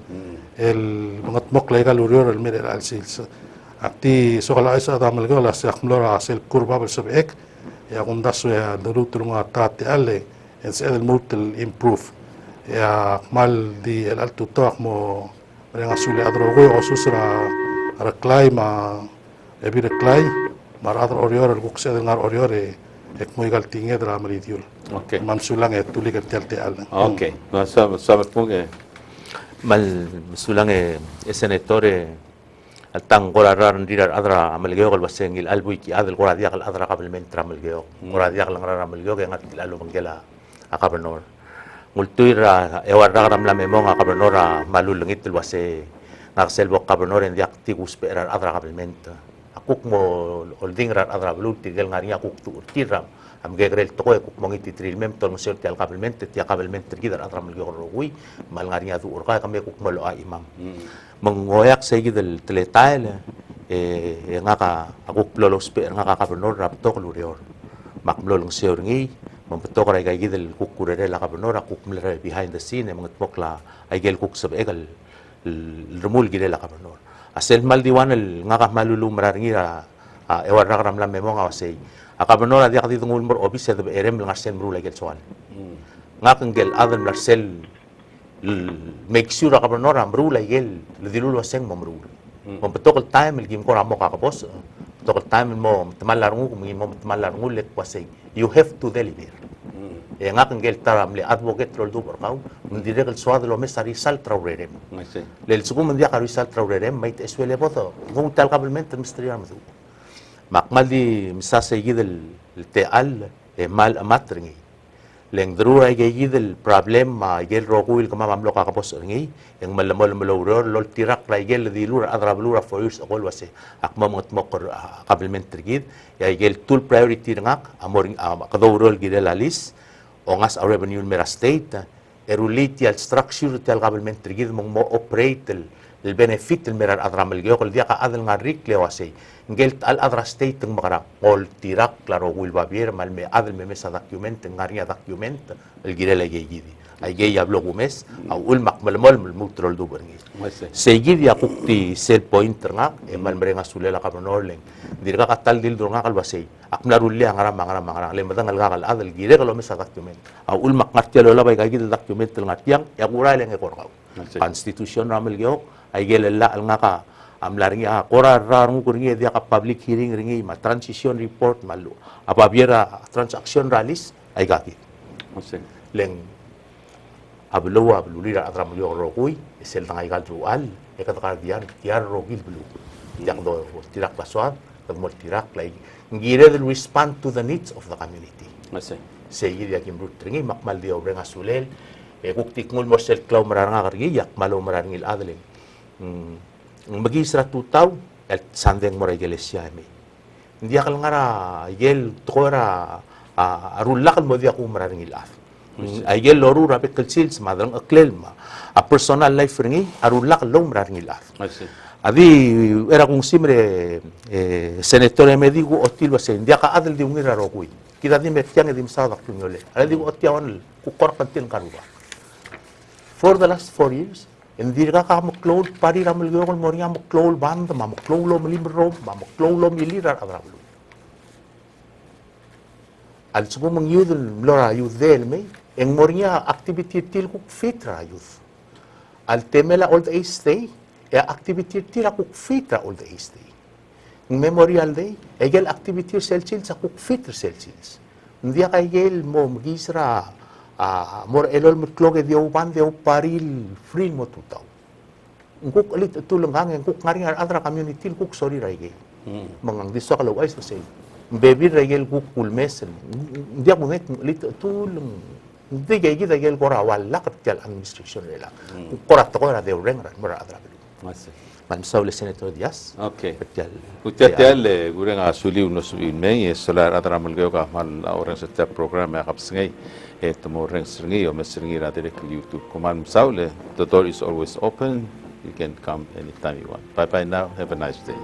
el mangat mok legal urior el mere al sils akti sokala isa damal gola sa akmlora sel kurba bel sabek ya kundasu ya darutrunga tati alle en sel mutel improve ya mal di el alto tok mo renga sule adrogo o susra raklay ma ebi raklay mar adro orior el gukse ngar orior ek mo igal tinge dra malidiul Okay. Mam sulang tuli ke tial. Okay. Sabat pun mal sulang senatore altang qorarar ndirar adra amal geo kal basengil albui ki adal qora dia kal adra qabl men tramal geo qora dia kal ngara amal geo ngat kil alu bangela akabenor multuira ewarra ram la memonga akabenora malul ngit wase narsel bo akabenor en dia tigus perar adra qabl men akuk mo holding rar adra blu tigel ngari akuk tu tiram am gegrel to ko mongiti tril mem tol monsieur tial qabl men tia qabl men trigidar adra mal geo rogui mal ngari adu urqa kam kuk mo lo imam mengoyak segi del teletail ngaka aku lolos pe ngaka kabernor raptok lurior mak lolong seorngi membetok rai gai del kukurere la kabernor aku mlere behind the scene mengetmok la ai gel kuk sab egal rumul gile la kabernor asel mal diwan ngaka malulu meraringi ewar ram la memong awasei akabernor dia kati tungul mor obis ya erem ngasen mru lagi soal ngakeng gel adan larsel make sure ka no ramru la yel le dilu waseng momru mo betok time el gim ko ramo ka bos betok time mo tamalarngu mo tamalarngu le waseng you have to deliver ngak ngel taram le advocate rol du por kau ndire el swad lo mesari sal traurerem le sugu mendia ka sal traurerem mait eswele boto ngung tal kabelment mistri amdu makmal di misa seguid el teal mal amatringi leng drura gayid el problem ma gel roguil kama mamlo ka kapos ngi yang malamol malawror lol tirak la gel di lura adra blura for years agol wase akma mot mokor kabelment trigid ya gel tool priority ngak amor kadawrol gidel alis ongas a revenue mera state eruliti al structure tal kabelment trigid mo operate el benefit el mera adra mal gel dia ka adel ngarik le wase ngel al adra state ng makara ol tirak klaro wil babier mal me adel me mesa document ngaria document el girela geyidi ay gey hablo gumes au ul makmal mol mutrol du berni seguidi akukti sel pointer nga e mal merenga sulela ka norleng dirga katal dil do nga kalbasay aknarul li ngara le madang al gal adel girela lo mesa document au ul makmartialo la bay geyidi document ngatiang ya gurale nge korkaw constitution ramel gyo ay gelella al nga ka am laringi kora rarung kuringi dia ka public hearing ringi ma transition report malu apa biara transaction ralis ay gaki leng ablu lira atram yo rokui sel tangai gal dual e kata diar rogil blu yang do tirak paswat mo tirak lai ngire the respond to the needs of the community segi dia kim rut ringi makmal dia obrenga sulel e kuktik ngul mo sel klaw maranga ringi yak malo marangil adling bagi 100 taw el sandeng mo iglesia mi dia kal ngara yel tora arulakal mo dia ko mararing ilaf ayel loru rapet kelsil smadang aklel ma a personal life ringi arulakal lo mararing ilaf adi era kung simre senatore me digo otil wasen dia ka adel di ungira rokui kita di metiang di msadak tunyole ala digo otiawan ku korkantin karuba for the last 4 years Indira ka maklol pari ramel gol moria maklol band ma maklol milimro ma maklol milira adrablu al sugo mang yudul lora yudel me en moria activity til ku fitra youth al temela old age stay e activity til ku fitra old age stay memorial day egel activity selchil sa ku fitra selchils ndia ka egel mo gisra mor elol mutloge dia upan dia paril free mo tutaw nguk alit tulong hang nguk ngari adra community nguk sorry raige mangang diso kalaw ay say baby raigel nguk kulmesen dia mo net alit tulong hindi gay gida gel gora wala katyal administration nila korat ko na dia reng ran mora adra man saule senator Diaz okay katyal Kutial gureng asuli unos me solar adra malgeo ka mal orang setiap program ya kapsngai temo reng seringi o meseringi ra direct YouTube command saule the door is always open you can come anytime you want bye bye now have a nice day